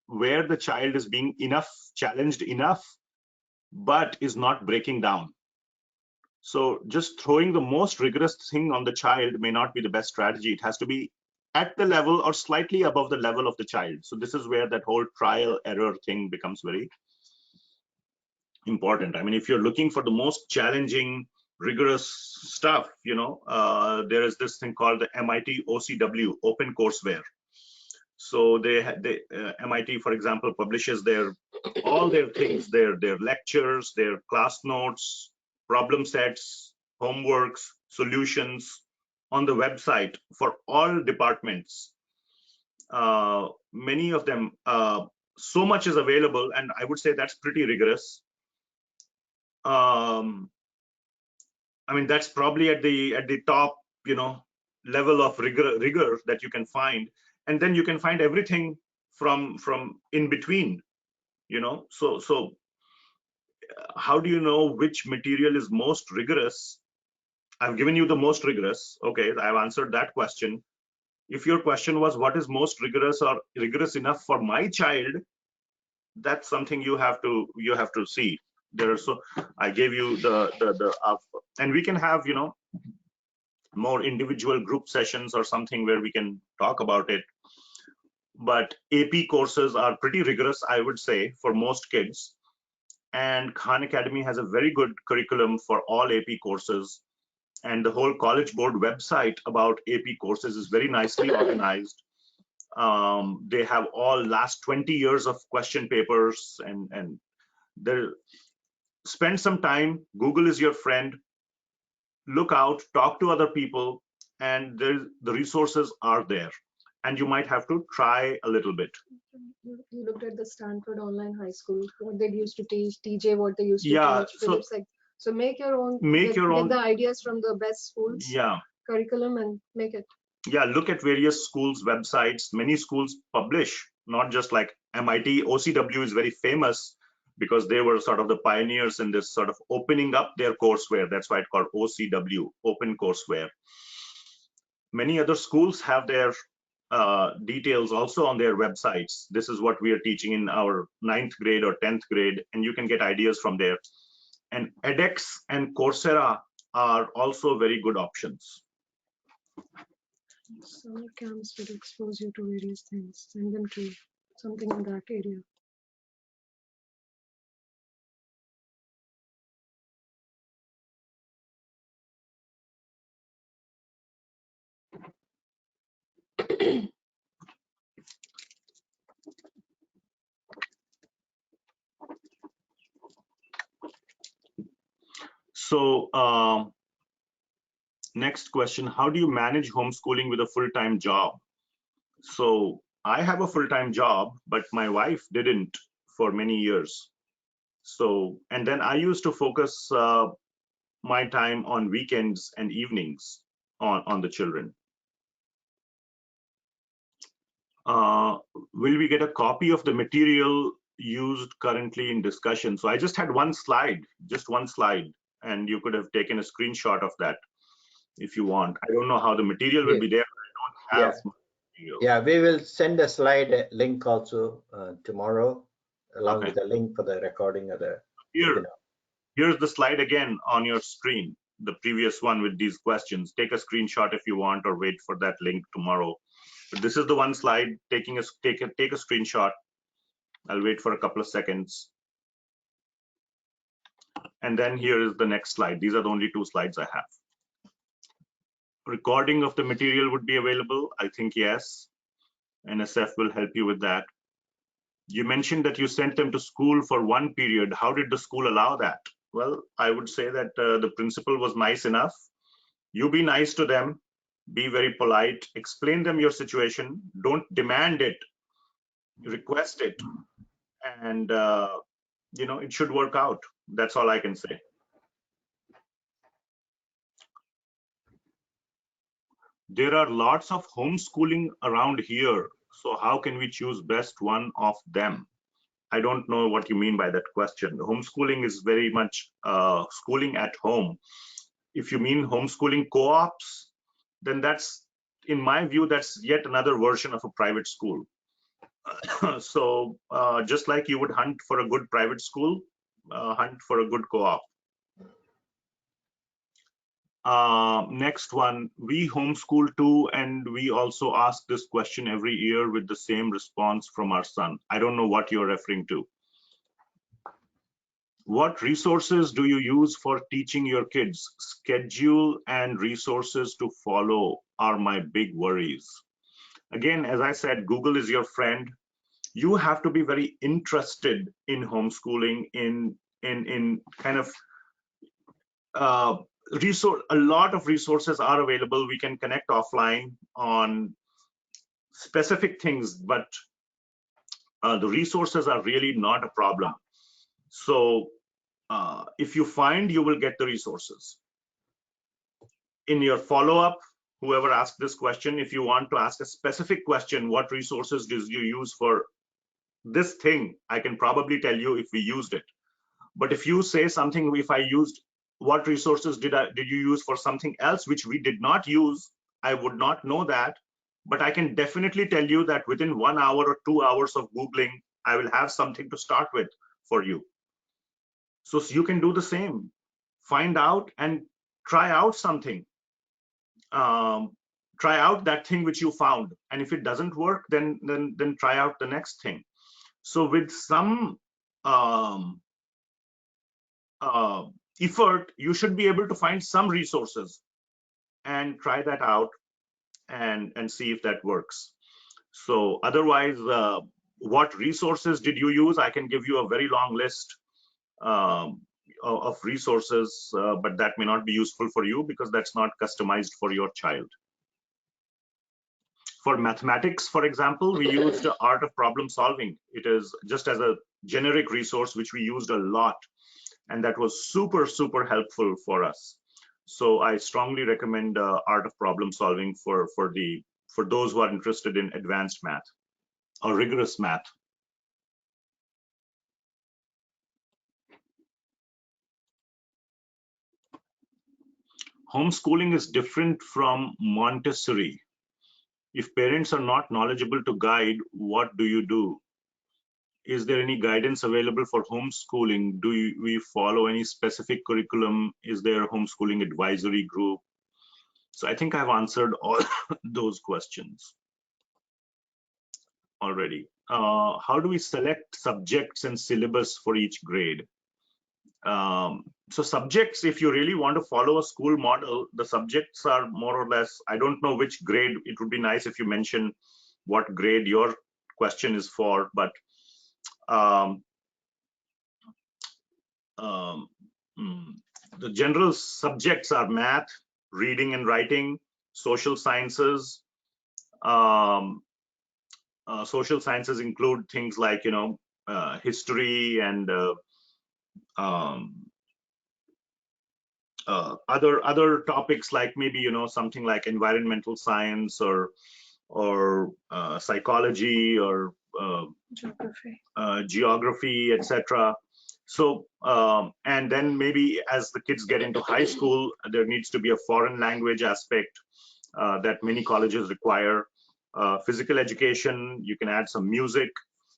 S2: where the child is being challenged enough, but is not breaking down. So just throwing the most rigorous thing on the child may not be the best strategy. It has to be at the level or slightly above the level of the child. So this is where that whole trial error thing becomes very important. I mean, if you're looking for the most challenging, rigorous stuff, there is this thing called the MIT OCW, Open Courseware. So MIT, for example, publishes all their things, their lectures, their class notes, problem sets, homeworks, solutions on the website for all departments. Many of them, so much is available, and I would say that's pretty rigorous. I mean, that's probably at the top, level of rigor that you can find, and then you can find everything from in between, So how do you know which material is most rigorous? I've given you the most rigorous. Okay, I've answered that question. If your question was what is most rigorous or rigorous enough for my child, that's something you have to see. So I gave you and we can have more individual group sessions or something where we can talk about it. But AP courses are pretty rigorous, I would say, for most kids. And Khan Academy has a very good curriculum for all AP courses. And the whole College Board website about AP courses is very nicely organized. They have all last 20 years of question papers, and spend some time. Google is your friend. Look out, talk to other people, and the resources are there. And you might have to try a little bit.
S3: You looked at the Stanford online high school, what they used to teach, TJ, what they used to teach. So make your own. Get the ideas from the best schools.
S2: Yeah.
S3: Curriculum and make it.
S2: Yeah, look at various schools' websites. Many schools publish, not just like MIT. OCW is very famous because they were sort of the pioneers in this sort of opening up their courseware. That's why it's called OCW, Open Courseware. Many other schools have their details also on their websites. This is what we are teaching in our 9th grade or 10th grade, and you can get ideas from there. And edX and Coursera are also very good options.
S3: Summer camps would expose you to various things. Send them to something in that area.
S2: So next question, how do you manage homeschooling with a full-time job? So I have a full-time job, but my wife didn't for many years. So, and then I used to focus my time on weekends and evenings on the children. Will we get a copy of the material used currently in discussion? So I just had one slide, and you could have taken a screenshot of that if you want. I don't know how the material will be there. I don't have material.
S1: Yeah, we will send a slide link also tomorrow, along with the link for the recording of the webinar.
S2: Here's the slide again on your screen, the previous one with these questions. Take a screenshot if you want, or wait for that link tomorrow. But this is the one slide. Take a screenshot. I'll wait for a couple of seconds. And then here is the next slide. These are the only 2 slides I have. Recording of the material would be available. I think yes. NSF will help you with that. You mentioned that you sent them to school for one period. How did the school allow that? Well, I would say that the principal was nice enough. You be nice to them, be very polite, explain them your situation. Don't demand it, request it, and it should work out. That's all I can say. There are lots of homeschooling around here. So how can we choose best one of them? I don't know what you mean by that question. Homeschooling is very much schooling at home. If you mean homeschooling co-ops, then that's, in my view, that's yet another version of a private school. So just like you would hunt for a good private school, hunt for a good co-op. Next one, we homeschool too, and we also ask this question every year with the same response from our son. I don't know what you're referring to. What resources do you use for teaching your kids? Schedule and resources to follow are my big worries. Again, as I said, Google is your friend. You have to be very interested in homeschooling, in kind of a lot of resources are available. We can connect offline on specific things, but the resources are really not a problem. So if you find, you will get the resources. In your follow-up, whoever asked this question, if you want to ask a specific question, what resources did you use for this thing, I can probably tell you if we used it. But if you say something, if I used, what resources did you use for something else which we did not use, I would not know that. But I can definitely tell you that within 1 hour or 2 hours of Googling, I will have something to start with for you. So you can do the same. Find out and try out something. Try out that thing which you found. And if it doesn't work, then try out the next thing. So with some effort, you should be able to find some resources and try that out and see if that works. So otherwise, what resources did you use? I can give you a very long list of resources, but that may not be useful for you because that's not customized for your child. For mathematics, for example, we used the art of problem solving. It is just as a generic resource which we used a lot, and that was super, super helpful for us. So I strongly recommend art of problem solving for those who are interested in advanced math or rigorous math. Homeschooling is different from Montessori. If parents are not knowledgeable to guide, what do you do? Is there any guidance available for homeschooling? Do we follow any specific curriculum? Is there a homeschooling advisory group? So I think I've answered all those questions already. How do we select subjects and syllabus for each grade? So subjects, if you really want to follow a school model, the subjects are more or less, I don't know which grade. It would be nice if you mention what grade your question is for, but the general subjects are math, reading and writing, social sciences. Social sciences include things like, history and other topics like maybe, something like environmental science or psychology or geography, etc. So and then maybe as the kids get into high school, there needs to be a foreign language aspect that many colleges require. Physical education, you can add some music.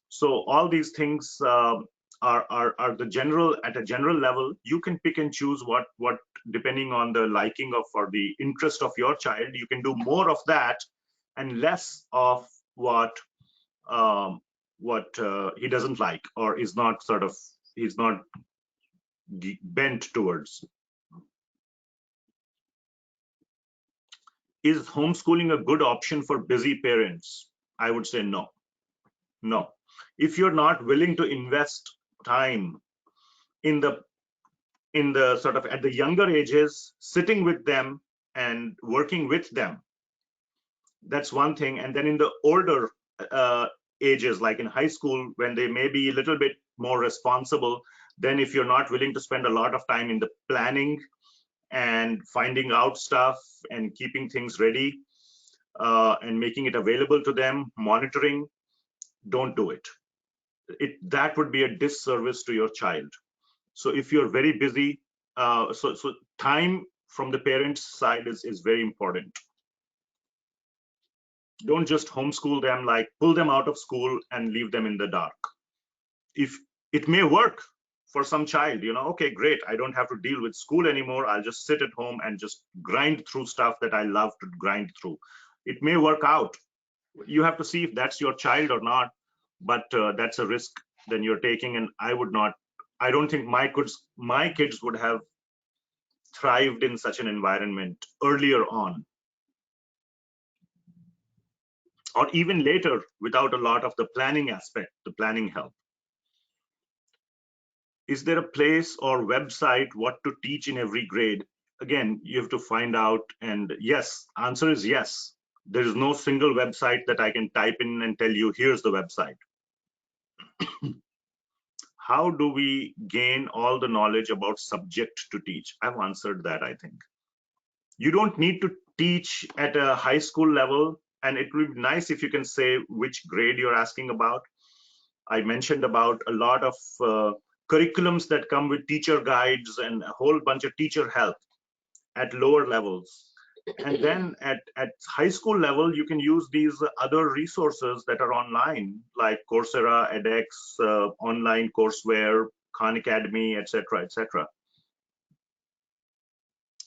S2: So all these things are the general, at a general level. You can pick and choose what depending on the liking of or the interest of your child. You can do more of that and less of what he doesn't like or is not he's not bent towards. Is homeschooling a good option for busy parents? I would say no. No. If you're not willing to invest time in the sort of at the younger ages, sitting with them and working with them, that's one thing. And then in the older ages, like in high school, when they may be a little bit more responsible, then if you're not willing to spend a lot of time in the planning and finding out stuff and keeping things ready and making it available to them, monitoring, don't do it. that would be a disservice to your child. So if you're very busy, so time from the parents' side is very important. Don't just homeschool them, like pull them out of school and leave them in the dark. If it may work for some child, okay, great, I don't have to deal with school anymore, I'll just sit at home and just grind through stuff that I love to grind through. It may work out. You have to see if that's your child or not, but that's a risk then you're taking, and I don't think my kids would have thrived in such an environment earlier on, or even later, without a lot of the planning aspect, the planning help. Is there a place or website what to teach in every grade? Again, you have to find out, and yes, answer is yes. There is no single website that I can type in and tell you, here's the website. How do we gain all the knowledge about subject to teach? I've answered that, I think. You don't need to teach at a high school level, and it would be nice if you can say which grade you're asking about. I mentioned about a lot of curriculums that come with teacher guides and a whole bunch of teacher help at lower levels. And then at high school level, you can use these other resources that are online, like Coursera, edX, online courseware, Khan Academy, etc., etc.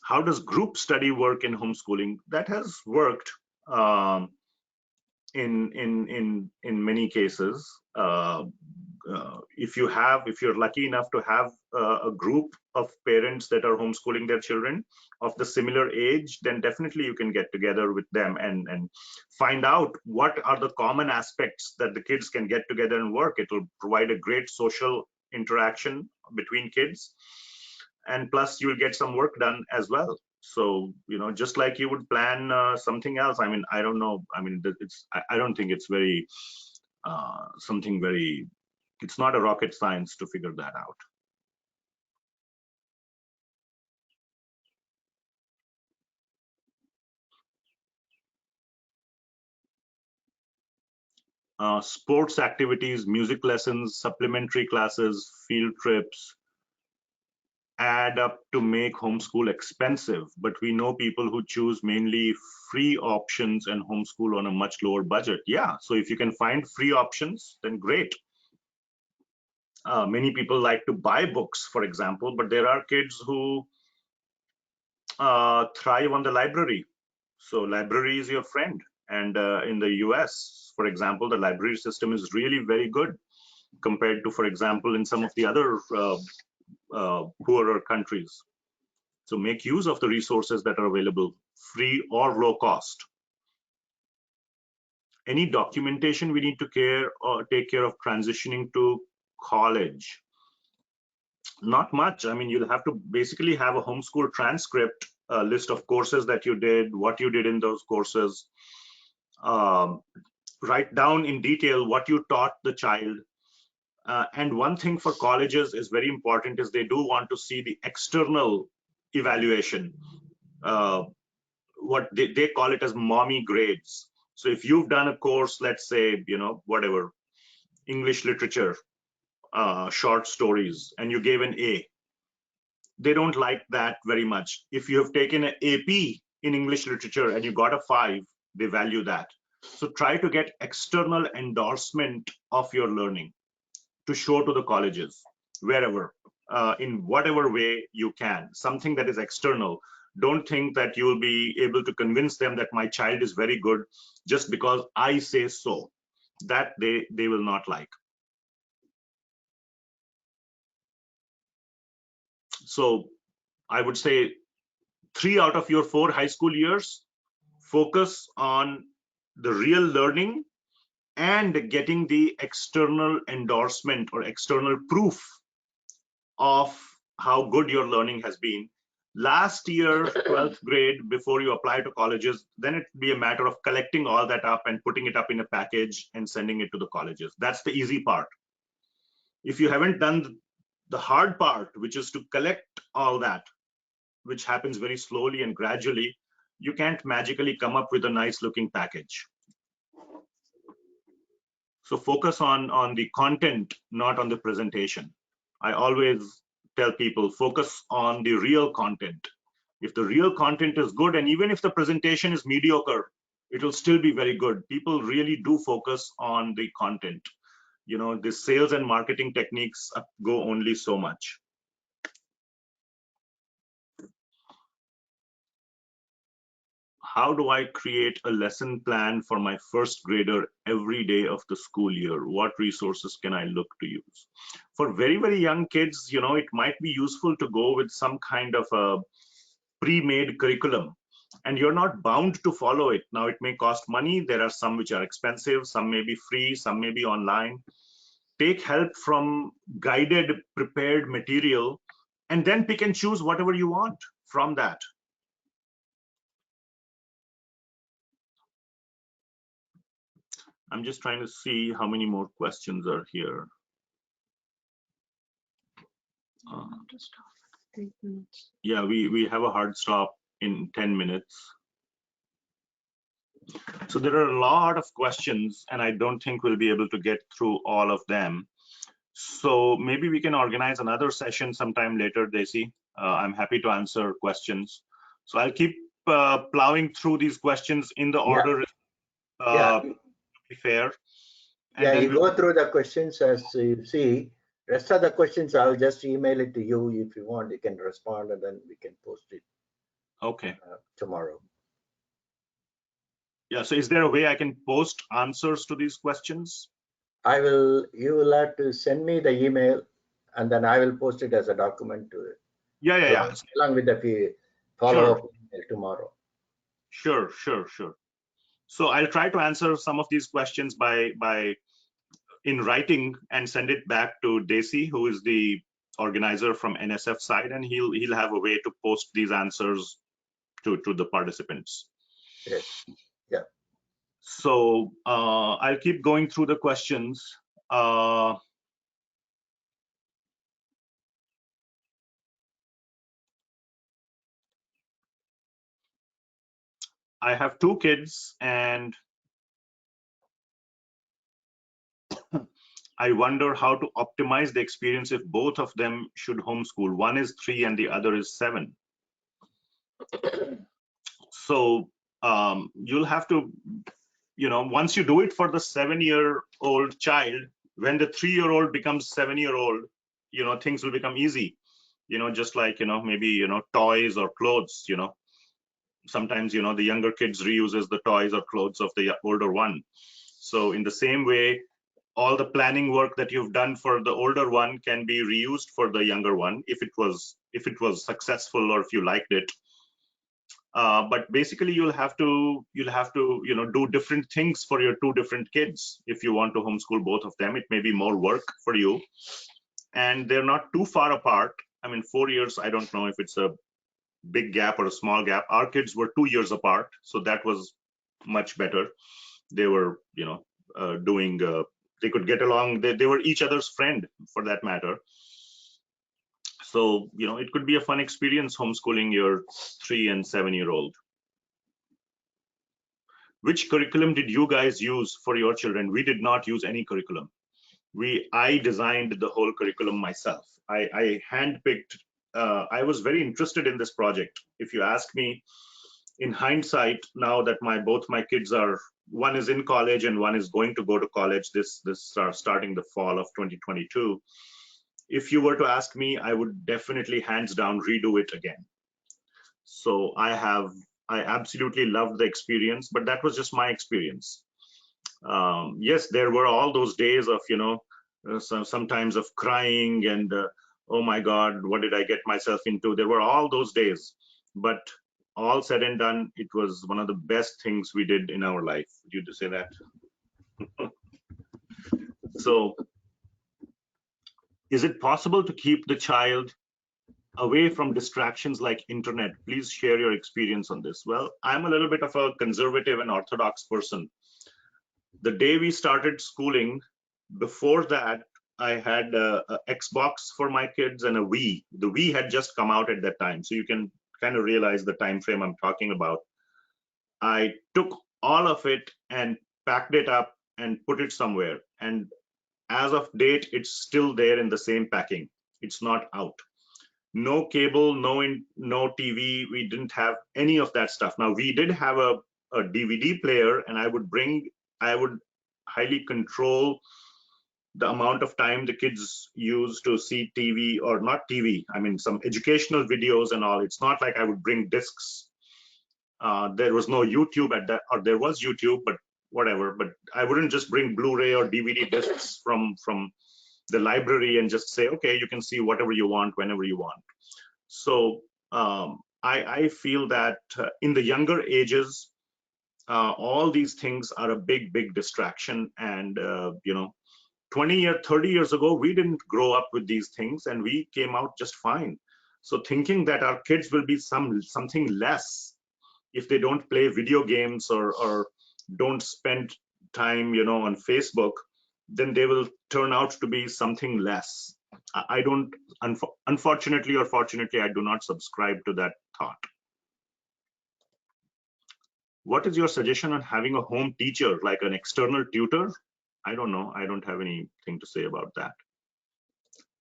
S2: How does group study work in homeschooling? That has worked in many cases. If you're lucky enough to have a group of parents that are homeschooling their children of the similar age, then definitely you can get together with them and find out what are the common aspects that the kids can get together and work. It will provide a great social interaction between kids, and plus you'll get some work done as well. So, just like you would plan something else. I mean, I don't know. I mean, I don't think it's very something very. It's not a rocket science to figure that out. Sports activities, music lessons, supplementary classes, field trips add up to make homeschool expensive, but we know people who choose mainly free options and homeschool on a much lower budget. Yeah, so if you can find free options, then great. Many people like to buy books, for example, but there are kids who thrive on the library. So library is your friend. And in the US, for example, the library system is really very good compared to, for example, in some of the other poorer countries. So make use of the resources that are available, free or low cost. Any documentation we need to take care of transitioning to college? Not much. I mean, you'll have to basically have a homeschool transcript, a list of courses that you did, what you did in those courses, write down in detail what you taught the child. And one thing for colleges is very important is they do want to see the external evaluation. What they call it as mommy grades. So if you've done a course, let's say, whatever, English literature, short stories, and you gave an A, they don't like that very much. If you have taken an AP in English literature and you got a 5, they value that. So try to get external endorsement of your learning to show to the colleges, wherever, in whatever way you can, something that is external. Don't think that you will be able to convince them that my child is very good just because I say so. That they will not like. So I would say 3 out of your 4 high school years, focus on the real learning and getting the external endorsement or external proof of how good your learning has been. Last year, 12th grade, before you apply to colleges, then it'd be a matter of collecting all that up and putting it up in a package and sending it to the colleges. That's the easy part. If you haven't done the hard part, which is to collect all that, which happens very slowly and gradually, you can't magically come up with a nice looking package. So focus on the content, not on the presentation. I always tell people, focus on the real content. If the real content is good, and even if the presentation is mediocre, it will still be very good. People really do focus on the content. You know, the sales and marketing techniques go only so much. How do I create a lesson plan for my first grader every day of the school year? What resources can I look to use? For very, very young kids, you know, it might be useful to go with some kind of a pre-made curriculum, and you're not bound to follow it. Now, it may cost money. There are some which are expensive, some may be free, some may be online. Take help from guided, prepared material, and then pick and choose whatever you want from that. I'm just trying to see how many more questions are here. Yeah, we have a hard stop in 10 minutes. So there are a lot of questions, and I don't think we'll be able to get through all of them. So maybe we can organize another session sometime later, Desi. I'm happy to answer questions. So I'll keep plowing through these questions in the order to be fair. And
S1: yeah,
S2: then
S1: you go through the questions as you see. Rest of the questions, I'll just email it to you. If you want, you can respond, and then we can post it.
S2: Okay.
S1: Tomorrow.
S2: Yeah. So is there a way I can post answers to these questions?
S1: You will have to send me the email, and then I will post it as a document to it.
S2: Yeah.
S1: Along with the follow-up email tomorrow.
S2: Sure. So I'll try to answer some of these questions by in writing and send it back to Dasi, who is the organizer from NSF side, and he'll have a way to post these answers to the participants.
S1: Yes. Yeah.
S2: So I'll keep going through the questions. I have 2 kids, and I wonder how to optimize the experience if both of them should homeschool. One is 3 and the other is 7. So you'll have to, once you do it for the 7-year-old child, when the 3-year-old becomes 7-year-old, things will become easy. Just like, maybe, toys or clothes, sometimes, the younger kids reuses the toys or clothes of the older one. So in the same way, all the planning work that you've done for the older one can be reused for the younger one if it was successful or if you liked it. But basically, you'll have to do different things for your 2 different kids if you want to homeschool both of them. It may be more work for you, and they're not too far apart. I mean, 4 years, I don't know if it's a big gap or a small gap. Our kids were 2 years apart, so that was much better. They were doing they could get along. They were each other's friend, for that matter. So it could be a fun experience homeschooling your 3 and 7-year-old. Which curriculum did you guys use for your children? We did not use any curriculum. I designed the whole curriculum myself. I handpicked. I was very interested in this project. If you ask me, in hindsight, now that both my kids one is in college and one is going to go to college this starting the fall of 2022. If you were to ask me, I would definitely hands down redo it again. So I absolutely loved the experience, but that was just my experience. Yes, there were all those days of, sometimes of crying and, oh my God, what did I get myself into? There were all those days, but all said and done, it was one of the best things we did in our life. Would you say that? So, is it possible to keep the child away from distractions like internet? Please share your experience on this. Well, I'm a little bit of a conservative and orthodox person. The day we started schooling, before that, I had a Xbox for my kids and a Wii. The Wii had just come out at that time, so you can kind of realize the time frame I'm talking about. I took all of it and packed it up and put it somewhere. And as of date, it's still there in the same packing. It's not out. No cable, no TV. We didn't have any of that stuff. Now we did have a DVD player, and I would highly control the amount of time the kids use to see TV, or not TV. I mean, some educational videos and all. It's not like I would bring discs. There was no YouTube at that, or there was YouTube, but whatever. But I wouldn't just bring Blu-ray or DVD discs from the library and just say, okay, you can see whatever you want whenever you want. So I feel that in the younger ages, all these things are a big distraction. And 20 or 30 years ago, we didn't grow up with these things, and we came out just fine. So thinking that our kids will be something less if they don't play video games or don't spend time on Facebook, then they will turn out to be something less. I don't, unfortunately or fortunately, I do not subscribe to that thought. What is your suggestion on having a home teacher, like an external tutor? I don't know. I don't have anything to say about that.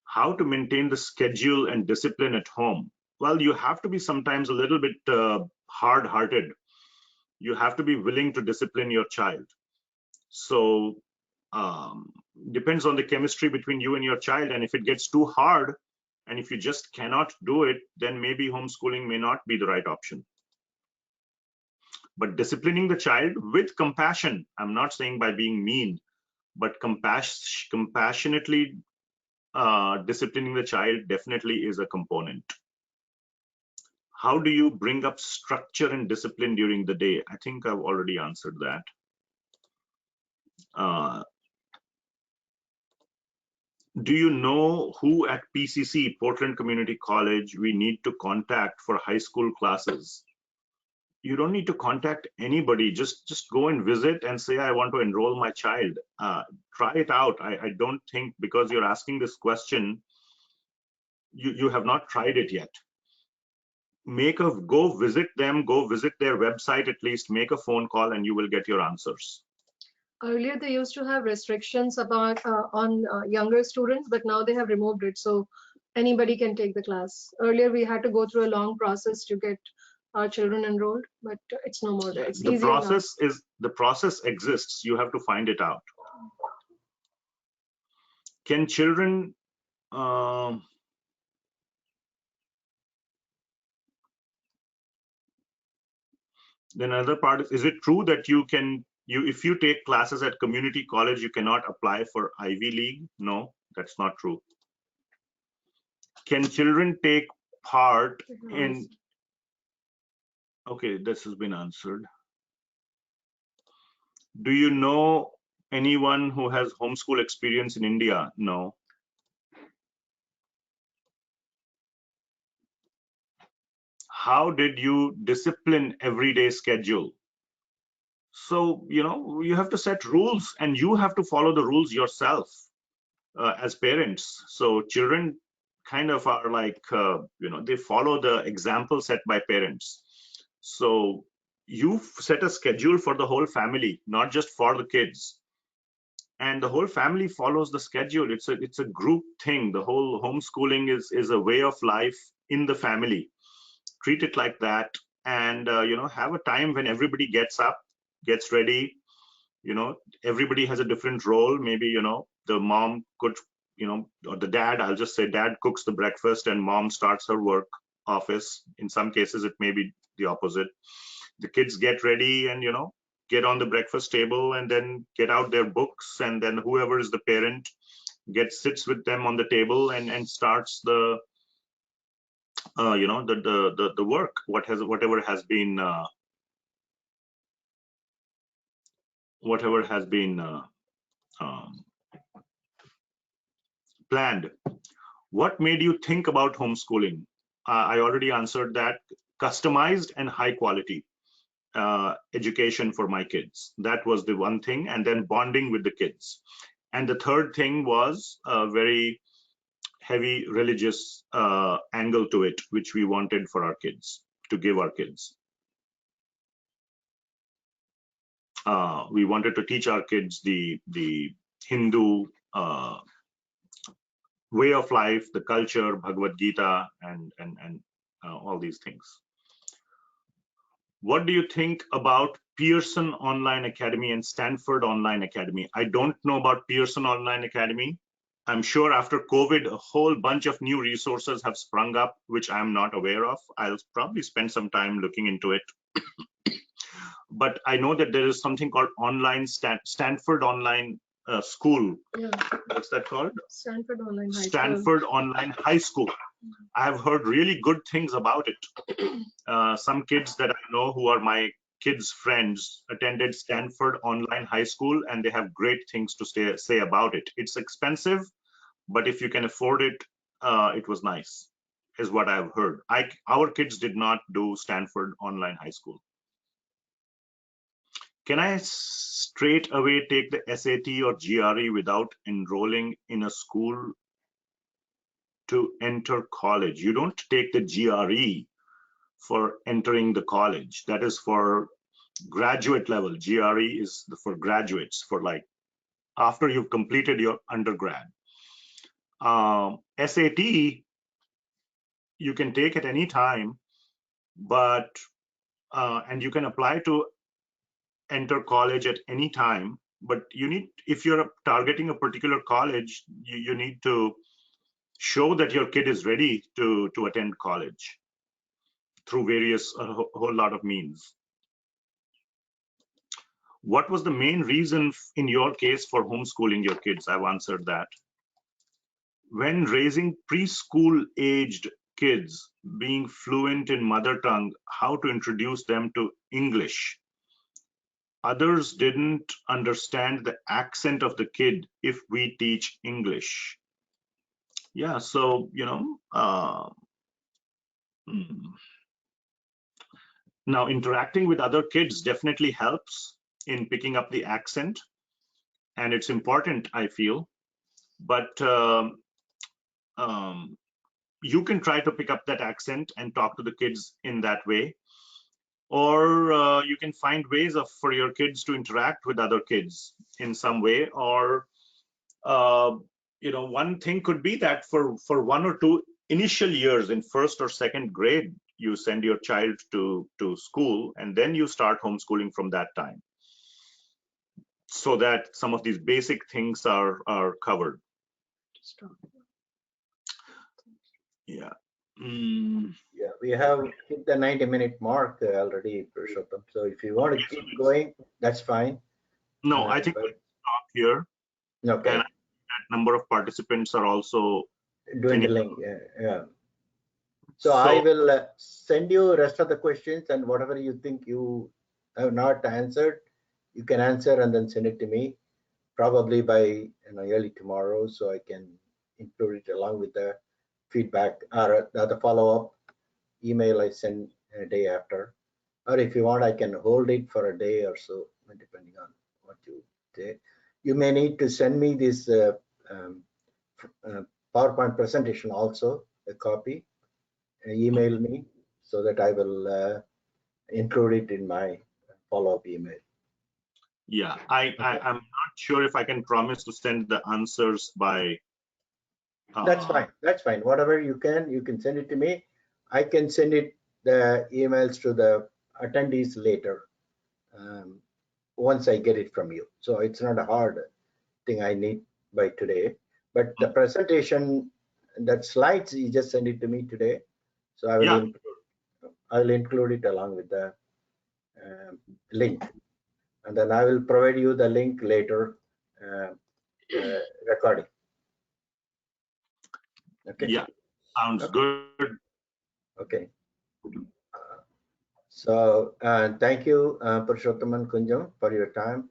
S2: How to maintain the schedule and discipline at home? Well, you have to be sometimes a little bit hard-hearted. You have to be willing to discipline your child. So depends on the chemistry between you and your child. And if it gets too hard, and if you just cannot do it, then maybe homeschooling may not be the right option. But disciplining the child with compassion, I'm not saying by being mean, but compassionately disciplining the child definitely is a component. How do you bring up structure and discipline during the day? I think I've already answered that. Do you know who at PCC, Portland Community College, we need to contact for high school classes? You don't need to contact anybody. Just go and visit and say, I want to enroll my child. Try it out. I don't think because you're asking this question, you have not tried it yet. Go visit them, go visit their website at least, make a phone call, and you will get your answers.
S3: Earlier, they used to have restrictions about on younger students, but now they have removed it. So anybody can take the class. Earlier, we had to go through a long process to get our children enrolled, but it's no more there. It's
S2: the
S3: easier
S2: process
S3: now.
S2: The process exists. You have to find it out. Can children then another part is it true that if you take classes at community college, you cannot apply for Ivy League? No, that's not true. Can children take part in? Okay, this has been answered. Do you know anyone who has homeschool experience in India? No. How did you discipline everyday schedule? So, you have to set rules, and you have to follow the rules yourself as parents. So children kind of are like, they follow the example set by parents. So you set a schedule for the whole family, not just for the kids. And the whole family follows the schedule. It's a group thing. The whole homeschooling is a way of life in the family. Treat it like that, and have a time when everybody gets up, gets ready. Everybody has a different role. Maybe the mom could, or the dad. I'll just say dad cooks the breakfast and mom starts her work office. In some cases, it may be the opposite. The kids get ready and get on the breakfast table, and then get out their books, and then whoever is the parent sits with them on the table and starts the the work, whatever has been planned. What made you think about homeschooling? I already answered that. Customized and high quality education for my kids. That was the one thing. And then bonding with the kids. And the third thing was a very heavy religious angle to it, which we wanted for our kids, to give our kids. We wanted to teach our kids the Hindu way of life, the culture, Bhagavad Gita, and all these things. What do you think about Pearson Online Academy and Stanford Online Academy? I don't know about Pearson Online Academy. I'm sure after COVID, a whole bunch of new resources have sprung up, which I'm not aware of. I'll probably spend some time looking into it. But I know that there is something called Stanford Online School.
S3: Yeah.
S2: What's that called?
S3: Stanford Online High
S2: Stanford Online High School. I have heard really good things about it. Some kids that I know who are my kids' friends attended Stanford Online High School, and they have great things to say about it. It's expensive, but if you can afford it, it was nice, is what I've heard. Our kids did not do Stanford Online High School. Can I straight away take the SAT or GRE without enrolling in a school to enter college? You don't take the GRE for entering the college. That is for graduate level. GRE is for graduates, for like after you've completed your undergrad. SAT, you can take at any time, but and you can apply to enter college at any time, but you need, if you're targeting a particular college, you need to show that your kid is ready to attend college through various a whole lot of means. What was the main reason in your case for homeschooling your kids? I've answered that. When raising preschool aged kids, being fluent in mother tongue, how to introduce them to English? Others didn't understand the accent of the kid if we teach English. Yeah, so, you know, now interacting with other kids definitely helps in picking up the accent, and it's important, I feel. But you can try to pick up that accent and talk to the kids in that way. Or you can find ways for your kids to interact with other kids in some way. Or you know, one thing could be that for 1 or 2 initial years in first or second grade, you send your child to school, and then you start homeschooling from that time, so that some of these basic things are covered. Yeah.
S1: Yeah, we have hit the 90-minute mark already, Purushottam. So if you want to keep going, that's fine.
S2: No, I think we'll stop here.
S1: Okay.
S2: And that number of participants are also
S1: dwindling. Yeah. So I will send you rest of the questions, and whatever you think you have not answered, you can answer and then send it to me, probably by early tomorrow, so I can include it along with the feedback or the follow-up email I send a day after. Or if you want, I can hold it for a day or so, depending on what you say. You may need to send me this PowerPoint presentation also, a copy, email me so that I will include it in my follow-up email.
S2: Yeah, I'm not sure if I can promise to send the answers by.
S1: That's fine. That's fine. Whatever you can send it to me. I can send it the emails to the attendees later once I get it from you. So it's not a hard thing I need by today. But the presentation, that slides, you just send it to me today. So I will include it along with the link, and then I will provide you the link later, recording. Okay.
S2: Yeah, sounds good.
S1: Okay. So thank you, Purushottam Kunjam, for your time.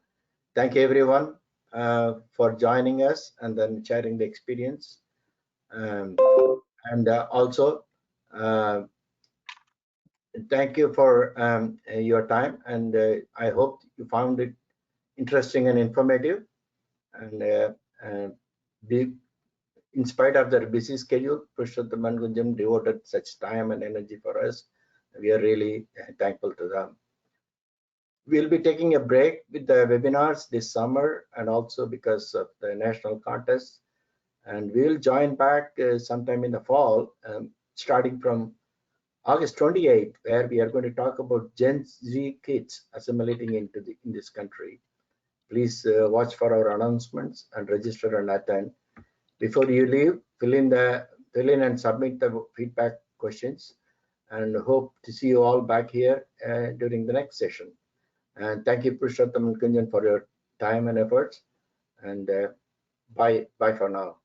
S1: Thank you, everyone, for joining us and then sharing the experience. And also, thank you for your time. And I hope you found it interesting and informative. And in spite of their busy schedule, Purushottam Kunjam devoted such time and energy for us. We are really thankful to them. we'll be taking a break with the webinars this summer, and also because of the national contest. And we'll join back sometime in the fall, starting from August 28th, where we are going to talk about Gen Z kids assimilating in this country. Please watch for our announcements and register and attend. Before you leave, fill in and submit the feedback questions, and hope to see you all back here during the next session. And thank you, Purushottam and Kunjan, for your time and efforts. And bye for now.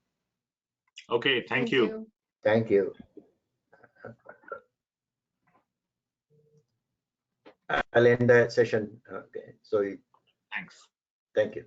S2: Okay, thank you.
S1: Thank you. I'll end the session. Okay, so
S2: Thanks.
S1: thank you.